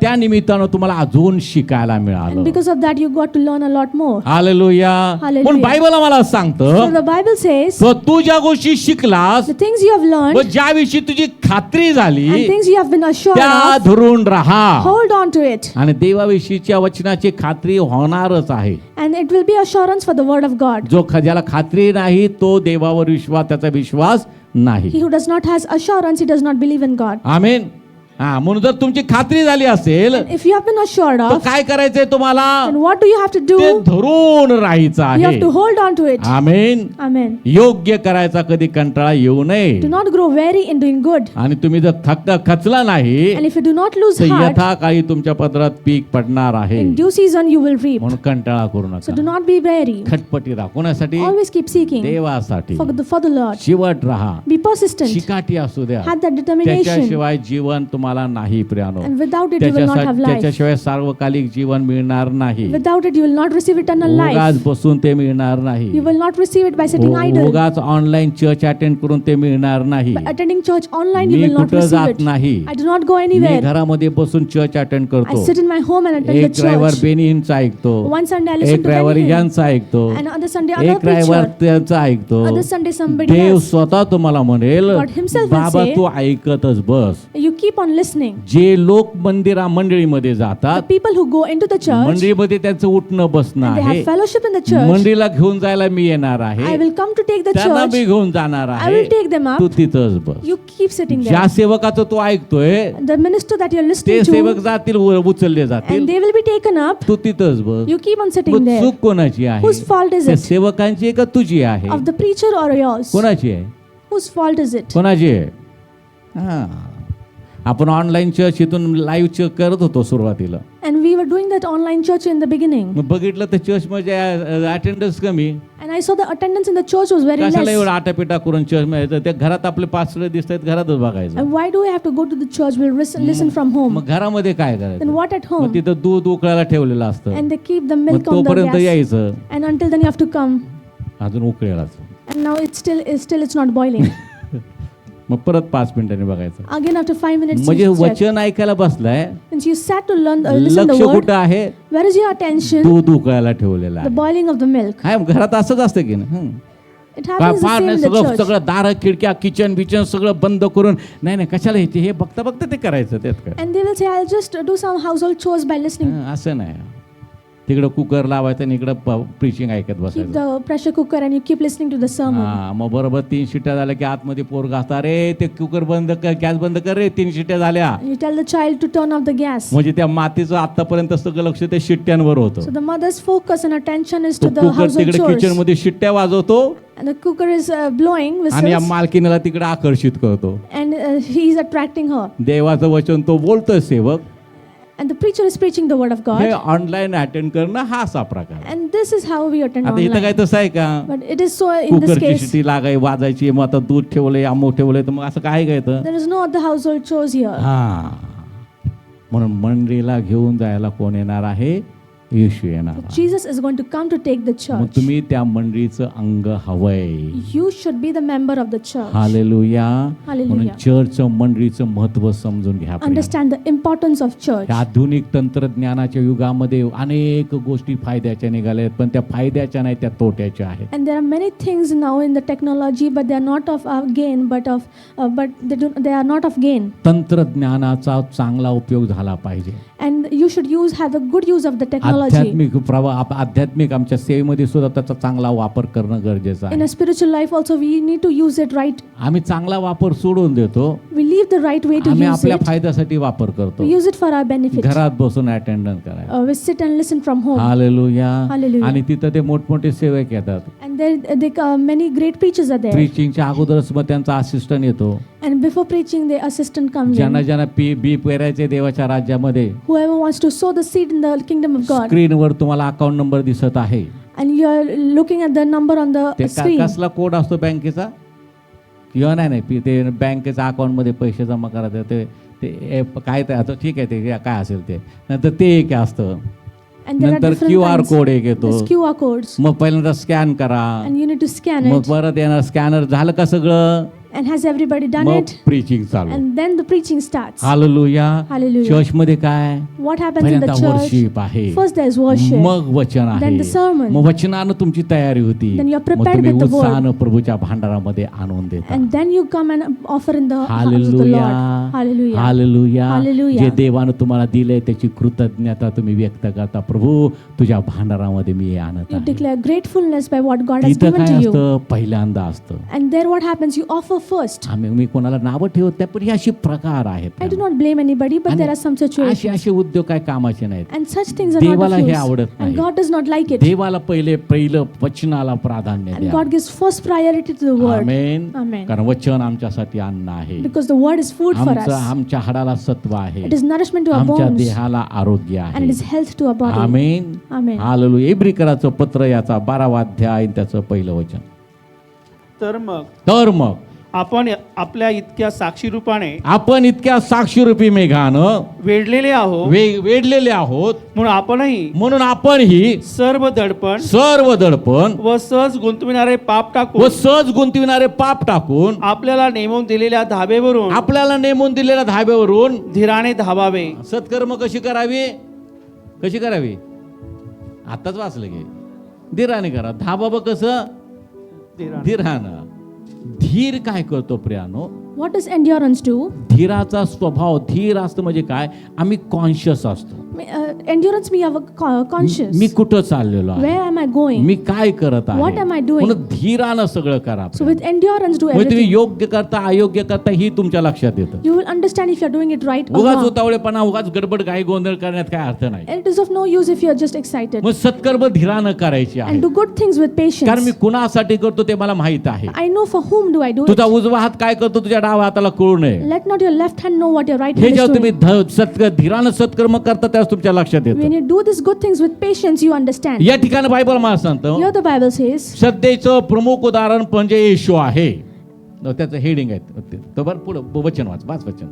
त्या निमित्तानं तुम्हाला अजून शिकायला And मिळालं. because of that, you got to learn a lot more. Hallelujah. Hallelujah. पण बायबल मला So सांगतं, the Bible says, तर तू ज्या गोष्टी शिकलास the things you have व learned ज्याविषयी तुझी खात्री झाली and things you have been assured त्या of, धरून राहा. hold on to it. आणि देवाविषयीच्या वचनाची खात्री होणारच आहे. And it will be assurance for the word of God. ज्याला खात्री नाही तो देवावर त्याचा विश्वास नाही. He who does not has assurance, he does not believe in God. आमेन. हा, म्हणून जर तुमची खात्री झाली असेल If you have been assured तर of, काय करायचंय तुम्हाला, then what do you have to do? ते धरून राहायचं You have आहे. to hold on to it. Amen. Amen. योग्य करायचा कधी कंटाळा येऊ नये. Do not grow weary in doing good. आणि तुम्ही जर खचला नाही And if you do not lose तर heart, यथाकाळी तुमच्या पदरात पीक पडणार आहे. in due season you will reap. म्हणून कंटाळा करू So do नका. not be weary. खटपटी राहा कोणासाठी, Always keep seeking देवासाठी. for the Lord. शिवट राहा, Be persistent. शिकाटी असू द्या, Have that determination. त्याच्याशिवाय जीवन तुम्हाला नाही प्रियानो. And without it you will not have life. त्याच्याशिवाय सार्वकालिक जीवन मिळणार नाही. Without it you will not receive eternal उगाच life. बसून ते मिळणार नाही. You will not receive it by sitting idle. उगाच ऑनलाईन चर्च अटेंड करून ते मिळणार नाही. By attending church online you me will not कुठं receive जात it. नाही. I do not go me anywhere. घरामध्ये बसून चर्च अटेंड I करतो. sit in my home and attend the एक ड्रायव्हर church. बेनिहींचा ऐकतो, One Sunday I listen एक to driver Benny Hinn. यांचा ऐकतो, And other Sunday other एक ड्रायव्हर preacher. त्यांचा ऐकतो. Other Sunday somebody देव else. स्वतः तुम्हाला म्हणेल, God himself will बाबा say, तू ऐकतच बस. You keep on listening. जे लोक मंडळीमध्ये The जातात, people who go into the church मंडळीमध्ये त्यांचं उठणं बसणं and they आहे. have fellowship in the church, मंडळीला घेऊन जायला मी येणार I आहे, will come to take the त्यांना मी church. घेऊन जाणार I आहे. will take them Tu up. तिथंच बस. You keep sitting ज्या there. सेवकाचं तू ऐकतोय The minister that you're ते listening सेवक to, जातील, उचलले जातील, and they will be taken up. तू तिथंच बस. You keep on sitting मग there. चूक कोणाची आहे, Whose fault is त्या it? सेवकांची आहे का तुझी आहे, Of the preacher or yours? कोणाची आहे, Whose fault is it? कोणाची आहे. हा, आपण ऑनलाईन चर्च इथून लाईव्ह चर्च करत होतो सुरुवातीला. And we were doing that online church in the beginning. मग बघितलं तर चर्च मध्ये अटेंडन्स कमी. And I saw the attendance in the church was very कशाला less. एवढा आटापिटा करून चर्च मध्ये, त्या घरात आपले पास्टर दिसत आहेत, घरातच बघायचं. And why do I have to go to the church? We'll listen from home. मग घरामध्ये काय Then करायचं, what at मग home? तिथं दूध उकळायला ठेवलेलं असतं, And they keep the मग milk on the तोपर्यंत gas. यायचं, And until then you have to come. अजून उकळेलाच. And now it's not boiling. मग परत 5 मिनिटांनी बघायचं. Again after 5 minutes म्हणजे you check. वचन ऐकायला बसलाय, And you sat to listen the लक्ष word. कुठं आहे, Where is your attention? दूध उकळायला ठेवलेलं The आहे. boiling of the milk. हाय, घरात असंच असतं की नाही. It happens the फार same नाही in the सगळं church. सगळं दार खिडक्या किचन बिचन सगळं बंद करून नाही कशाला हे बघता बघता ते करायचं त्यात काय And they will say, I'll just do some household chores by listening. असं नाही तिकडं कुकर लावायचं आणि इकडं प्रिचिंग ऐकत Keep बसायचं the pressure cooker and you keep listening to the sermon. हा मग बरोबर 3 शिट्ट्या झाल्या की आतमध्ये पोरगा असता रे ते कुकर बंद कर गॅस बंद कर रे 3 शिट्ट्या झाल्या You tell the child to turn off the gas. म्हणजे त्या मातीचं आतापर्यंत सगळं लक्ष त्या शिट्ट्यांवर होतं So the mother's focus and attention is तो to the कुकर household तिकडे chores. किचन मध्ये शिट्ट्या वाजवतो And the cooker is blowing आणि या whistles मालकीनीला तिकडे आकर्षित करतो and he is attracting her. देवाचं वचन तो बोलतोय सेवक And the preacher is preaching the word of हे God. ऑनलाईन अटेंड करणं हा असा प्रकार And this is how we attend आता इथं काय online. तसं आहे का But it is so in this कुकरची case. शिटी लागाय वाजायची मग आता दूध ठेवलंय आंबो ठेवलंय तर मग असं काय काय तर There is no other household chores here. हा म्हणून मंडळीला घेऊन जायला कोण येणार आहे येशू येणार आहे. Jesus is going to come to take the मग church. तुम्ही त्या मंडळीचं अंग हवंय You should be the member of the church. Hallelujah Hallelujah. म्हणून चर्चचं मंडळीचं महत्व समजून घ्या प्रिय. Understand the importance of church. त्या आधुनिक तंत्रज्ञानाच्या युगामध्ये अनेक गोष्टी फायद्याच्या निघाल्या आहेत पण त्या फायद्याच्या नाही त्या तोट्याच्या आहेत And there are many things now in the technology, but they are not of gain, but they are not of gain. तंत्रज्ञानाचा चांगला उपयोग झाला पाहिजे And you should have a good use of the technology. आध्यात्मिक आमच्या सेवेमध्ये सुद्धा त्याचा चांगला वापर करणं गरजेचं In आहे a spiritual life also, we need to use it right. आम्ही चांगला वापर सोडून देतो We leave the right way to आम्ही use आपल्या it. फायद्यासाठी वापर करतो We use it for our benefit. घरात बसून अटेंडन्स करायला We sit and listen from home. Hallelujah Hallelujah. आणि तिथं ते मोठमोठे सेवक येतात And many great preachers are there. प्रीचिंगच्या अगोदरच मग त्यांचा असिस्टंट येतो And before preaching, the assistant comes in. ज्यांना ज्यांना बी पेरायचे देवाच्या राज्यामध्ये Whoever wants to sow the seed in the kingdom of God. स्क्रीनवर तुम्हाला अकाउंट नंबर दिसत आहे And you are looking at the number on ते the screen. कसला कोड असतो बँकेचा किंवा नाही ते बँकेच्या अकाउंटमध्ये पैसे जमा करायचे ते काय ते आता ठीक आहे ते काय असेल ते नंतर ते एक असतं And there are नंतर different QR kinds. कोड एक येतो There's QR codes. मग पहिल्यांदा स्कॅन करा And you need to scan मग it. परत येणार स्कॅनर झालं का सगळं And has everybody done मग it? प्रीचिंग चालू And then the preaching starts. Hallelujah Hallelujah. Church मध्ये काय What happens in the पहिल्यांदा church? वर्शिप आहे First there is worship. मग वचन आहे Then the sermon. मग वचनानं तुमची तयारी होती Then you are मग prepared तुम्ही with the word. उत्साहानं प्रभूच्या भांडारामध्ये आणून देता And then you come and offer in the house of the hallelujah Lord. Hallelujah. Hallelujah Hallelujah. जे देवानं तुम्हाला दिलंय त्याची कृतज्ञता तुम्ही व्यक्त करता प्रभू तुझ्या भांडारामध्ये मी हे आणत You आहे declare gratefulness by what God has तिथं given काय to you. असतं पहिल्यांदा असतं And there what happens? You offer first. मी कोणाला नावं ठेवत नाही पण हे अशी प्रकार आहेत I do not blame anybody, but आणि there are some situations. असे उद्योग काय कामाचे नाहीत And such things are not देवाला of हे use. आवडत नाही. And God does not like it. देवाला पहिलं वचनाला प्राधान्य And द्या God gives first priority to the word. Amen Amen. कारण वचन आमच्यासाठी अन्न आहे Because the word is food for us. आमच्या हाडाला सत्व आहे It is nourishment to our आमच्या bones. देहाला आरोग्य And it आहे is health to our body. Amen Amen. Hallelujah इब्रिकराचं पत्र याचा 12वा अध्याय आणि त्याचं पहिलं वचन तर मग आपण आपल्या इतक्या साक्षी रूपाने आपण इतक्या साक्षीरूपी मेघानं वेढलेले आहोत वेढलेले आहोत म्हणून आपणही सर्व दडपण व सहज गुंतविणारे पाप टाकून आपल्याला नेमून दिलेल्या धाब्यावरून धीराने धावावे. सत्कर्म कशी करावी आताच वाचलं की धीराने करा धाबा कसं धीरानं धीर काय करतो प्रियानो What does endurance do? धीराचा स्वभाव धीर असतं म्हणजे काय आम्ही कॉन्शियस असतो Endurance we have conscious. मी कुठं चाललेलो आहे Where am I going? मी काय करत आहे What am I doing? म्हणून धीरानं सगळं करा So with endurance do म्हणजे तुम्ही everything. योग्य करता अयोग्य करता ही तुमच्या लक्षात येतं You will understand if you are doing it right or उगाच wrong. उतावळेपणा उगाच गडबड घाई गोंधळ करण्यात काय अर्थ नाही And it is of no use if you are just excited. मग सत्कर्म धीरानं करायची आहे And do good things with कारण मी patience. कुणासाठी करतो ते मला माहित आहे I know for whom do I do तुझा it. उजवा हात काय करतो तुझ्या डावा हाताला कळू नये Let not your left hand know what your right हे hand is जेव्हा doing. तुम्ही धीरानं सत्कर्म करता त्यावेळेस तुमच्या लक्षात येतं When you do these good things with patience, you understand. या ठिकाणी बायबल मला सांगतो Here the Bible says, श्रद्धेचं प्रमुख उदाहरण म्हणजे येशू आहे त्याचं हेडिंग आहे तो बरं पुढं वचन वाच वचन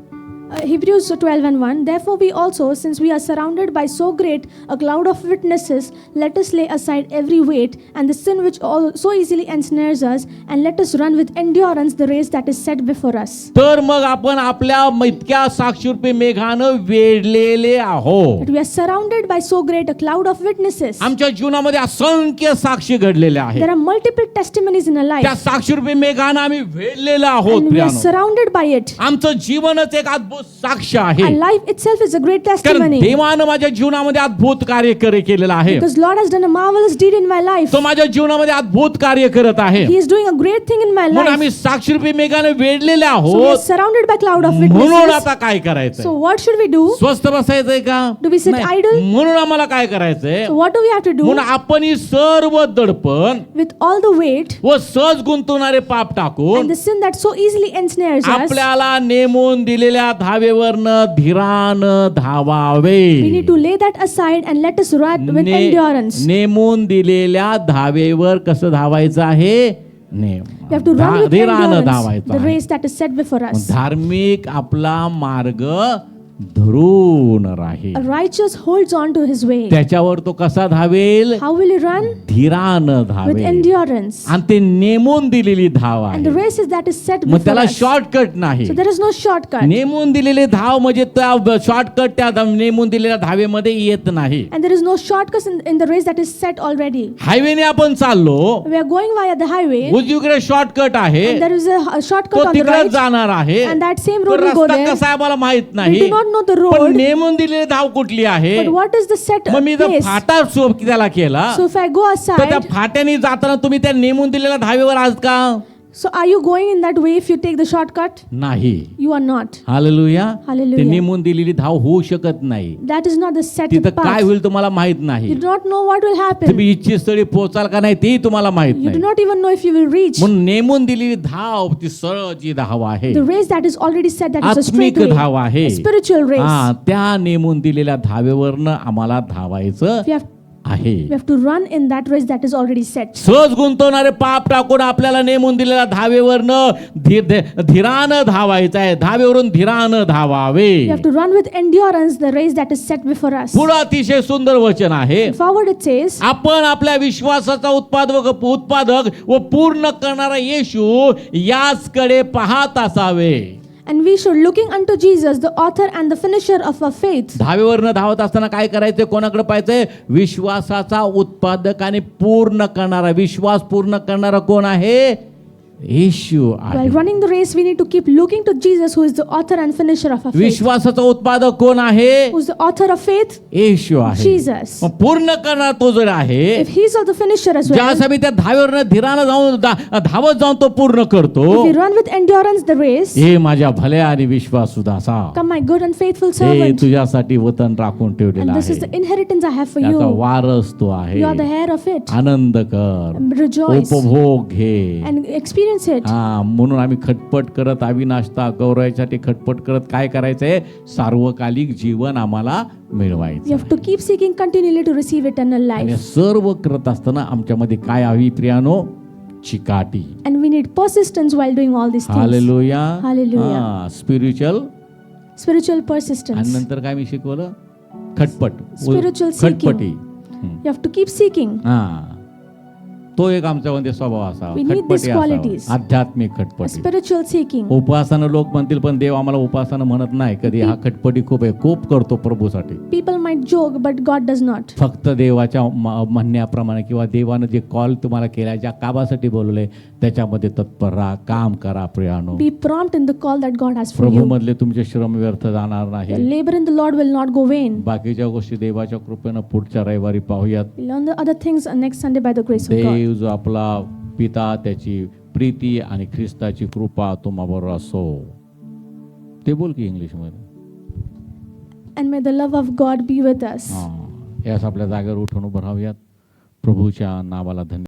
Hebrews 12:1. Therefore we also, since we are surrounded by so great a cloud of witnesses, let us lay aside every weight and the sin which so easily ensnares us, and let us run with endurance the race that is set before us. तर मग आपण आपल्या इतक्या साक्षीरूपी मेघानं वेढलेले आहोत. But we are surrounded by so great a cloud of witnesses. आमच्या जीवनामध्ये असंख्य साक्षी घडलेल्या आहेत. There are multiple testimonies in our life, त्या साक्षीरूपी मेघानं आम्ही वेढलेले आहोत. and we are प्रियानो, surrounded by it. आमचं जीवनच एक अद्भुत साक्ष आहे. Our life itself is a great कारण testimony. देवानं माझ्या जीवनामध्ये अद्भुत कार्य केलेलं आहे. Because Lord has done a marvelous deed in my life. तो माझ्या जीवनामध्ये अद्भुत कार्य करत आहे. He is doing a great thing in my म्हणून life. आम्ही साक्षीरूपी मेघाने वेढलेले So we are आहोत. surrounded by cloud of म्हणून witnesses. आता काय करायचंय? So what should we do? स्वस्थ बसायचंय का? Do we sit नाही. idle? म्हणून आम्हाला काय करायचंय? So what do we have to do? म्हणून आपण ही सर्व दडपण With all the weight व सहज गुंतवणारे पाप टाकून and the sin that so easily ensnares us, आपल्याला नेमून दिलेल्या धावेवरनं धीरानं धावावे. we need to lay that aside and let us run with endurance. नेमून दिलेल्या धावेवर कसं धावायचं आहे? We have to run with धीरानं endurance धावायचं the आहे. race that is set before us. धार्मिक आपला मार्ग धरून राहील. A righteous holds on to his way. त्याच्यावर तो कसा धावेल? How will he run? धीरानं With धावेल. endurance. आणि ते नेमून दिलेली धाव And the आहे. race is that is set मग before त्याला us. शॉर्टकट नाही. So there is no shortcut. नेमून दिलेले धाव म्हणजे त्या शॉर्टकट त्या नेमून दिलेल्या धावेमध्ये येत नाही. And there is no shortcuts in the race that is set already. हायवेने आपण चाललो, We are going via the highway, उजवीकडे शॉर्टकट आहे, and there is a shortcut तो on the तिकडे right, जाणार आहे. and that same तो road will go रस्ता there. कसा आहे मला माहित We नाही. do not know the पण road, नेमून दिलेली धाव कुठली आहे? but what is the set मग मी जर place? फाटा त्याला केला, So if I go तर त्या aside, फाट्याने जाताना तुम्ही त्या नेमून दिलेल्या धावेवर आहात का? so are you going in that way if you take the shortcut? नाही. You are not. Hallelujah. Hallelujah. ते नेमून दिलेली धाव होऊ शकत नाही. That is not the set तिथं काय path. होईल तुम्हाला माहित नाही. You do not know what will happen. तुम्ही इच्छित स्थळी पोहोचाल का नाही तेही तुम्हाला माहित You do नाही. not even know if you will reach. म्हणून नेमून दिलेली धाव ती सरळ जी धाव आहे, The race that is already set, that is a straight आत्मिक धाव way, आहे. a spiritual race. हा, त्या नेमून दिलेल्या धावेवरनं आम्हाला धावायचं We have आहे. We have to run in that race that is already set. सहज गुंतवणारे पाप टाकून आपल्याला नेमून दिलेल्या धावेवरनं धीरानं धावायचं आहे. धावेवरून धीरानं धावावे. We have to run with endurance the race that is set before us. पुढं अतिशय सुंदर वचन आहे. Forward it says, आपण आपल्या विश्वासाचा उत्पादक व पूर्ण करणारा येशू याचकडे पाहत असावे. and we should looking unto Jesus, the author and the finisher of our faith. धावेवरनं धावत असताना काय करायचंय? कोणाकडे पाहायचंय? विश्वासाचा उत्पादक आणि पूर्ण करणारा. विश्वास पूर्ण करणारा कोण आहे? येशू आहे. While running the race, we need to keep looking to Jesus, who is the author and finisher of our faith. विश्वासाचा उत्पादक कोण आहे? Who is the author of faith? येशू आहे. Jesus. मग पूर्ण करणारा तो जर आहे, If he is also the finisher as well, ज्यासाठी त्या धावेवरनं धीरानं धावत जाऊन तो पूर्ण करतो. if we run with endurance the race, हे माझ्या भल्या आणि विश्वासू दासा, come my good and faithful हे servant, तुझ्यासाठी वतन राखून ठेवलेलं and this is आहे. the inheritance I have for त्याचा you. वारस तो आहे. You are the heir of it. आनंद कर, Rejoice उपभोग घे. and experience it. हा, म्हणून आम्ही खटपट करत अविनाशता गौरवासाठी खटपट करत काय करायचंय? सार्वकालिक जीवन आम्हाला We मिळवायचं. have to keep seeking continually to receive eternal आणि life. सर्व करत असताना आमच्यामध्ये काय हवी प्रियानो? चिकाटी. And we need persistence while doing all these things. Hallelujah. Hallelujah. Spiritual. Spiritual आणि persistence. नंतर काय मी शिकवलं? खटपट. Spiritual seeking. खटपटी. You have to keep seeking. हा, तो एक आमच्यामध्ये स्वभाव असावा. We need these खटपटी qualities. असावा. आध्यात्मिक A खटपटी. spiritual seeking. उपासना लोक म्हणतील पण देव आम्हाला उपासना म्हणत नाही कधी. हा खटपटी खूप आहे. खूप करतो प्रभूसाठी. People might joke, but God does not. फक्त देवाच्या म्हणण्याप्रमाणे किंवा देवानं जे कॉल तुम्हाला केला, ज्या कामासाठी बोलवले त्याच्यामध्ये तत्पर राहा. काम करा प्रियानो. Be prompt in the call that God has for Prabhu you. मधले तुमचे श्रम व्यर्थ जाणार Your नाही. labor in the Lord will not go vain. बाकीच्या गोष्टी देवाच्या कृपेनं पुढच्या रविवारी पाहूयात. We'll learn the other things next Sunday by the grace of God. देव जो आपला पिता, त्याची प्रीती आणि ख्रिस्ताची कृपा तुम्हाबरोबर असो. ते बोल की इंग्लिश मध्ये. And may the love of God be with us. यास आपल्या जागेवर उठून उभं राहूयात. प्रभूच्या नावाला धन्यवाद.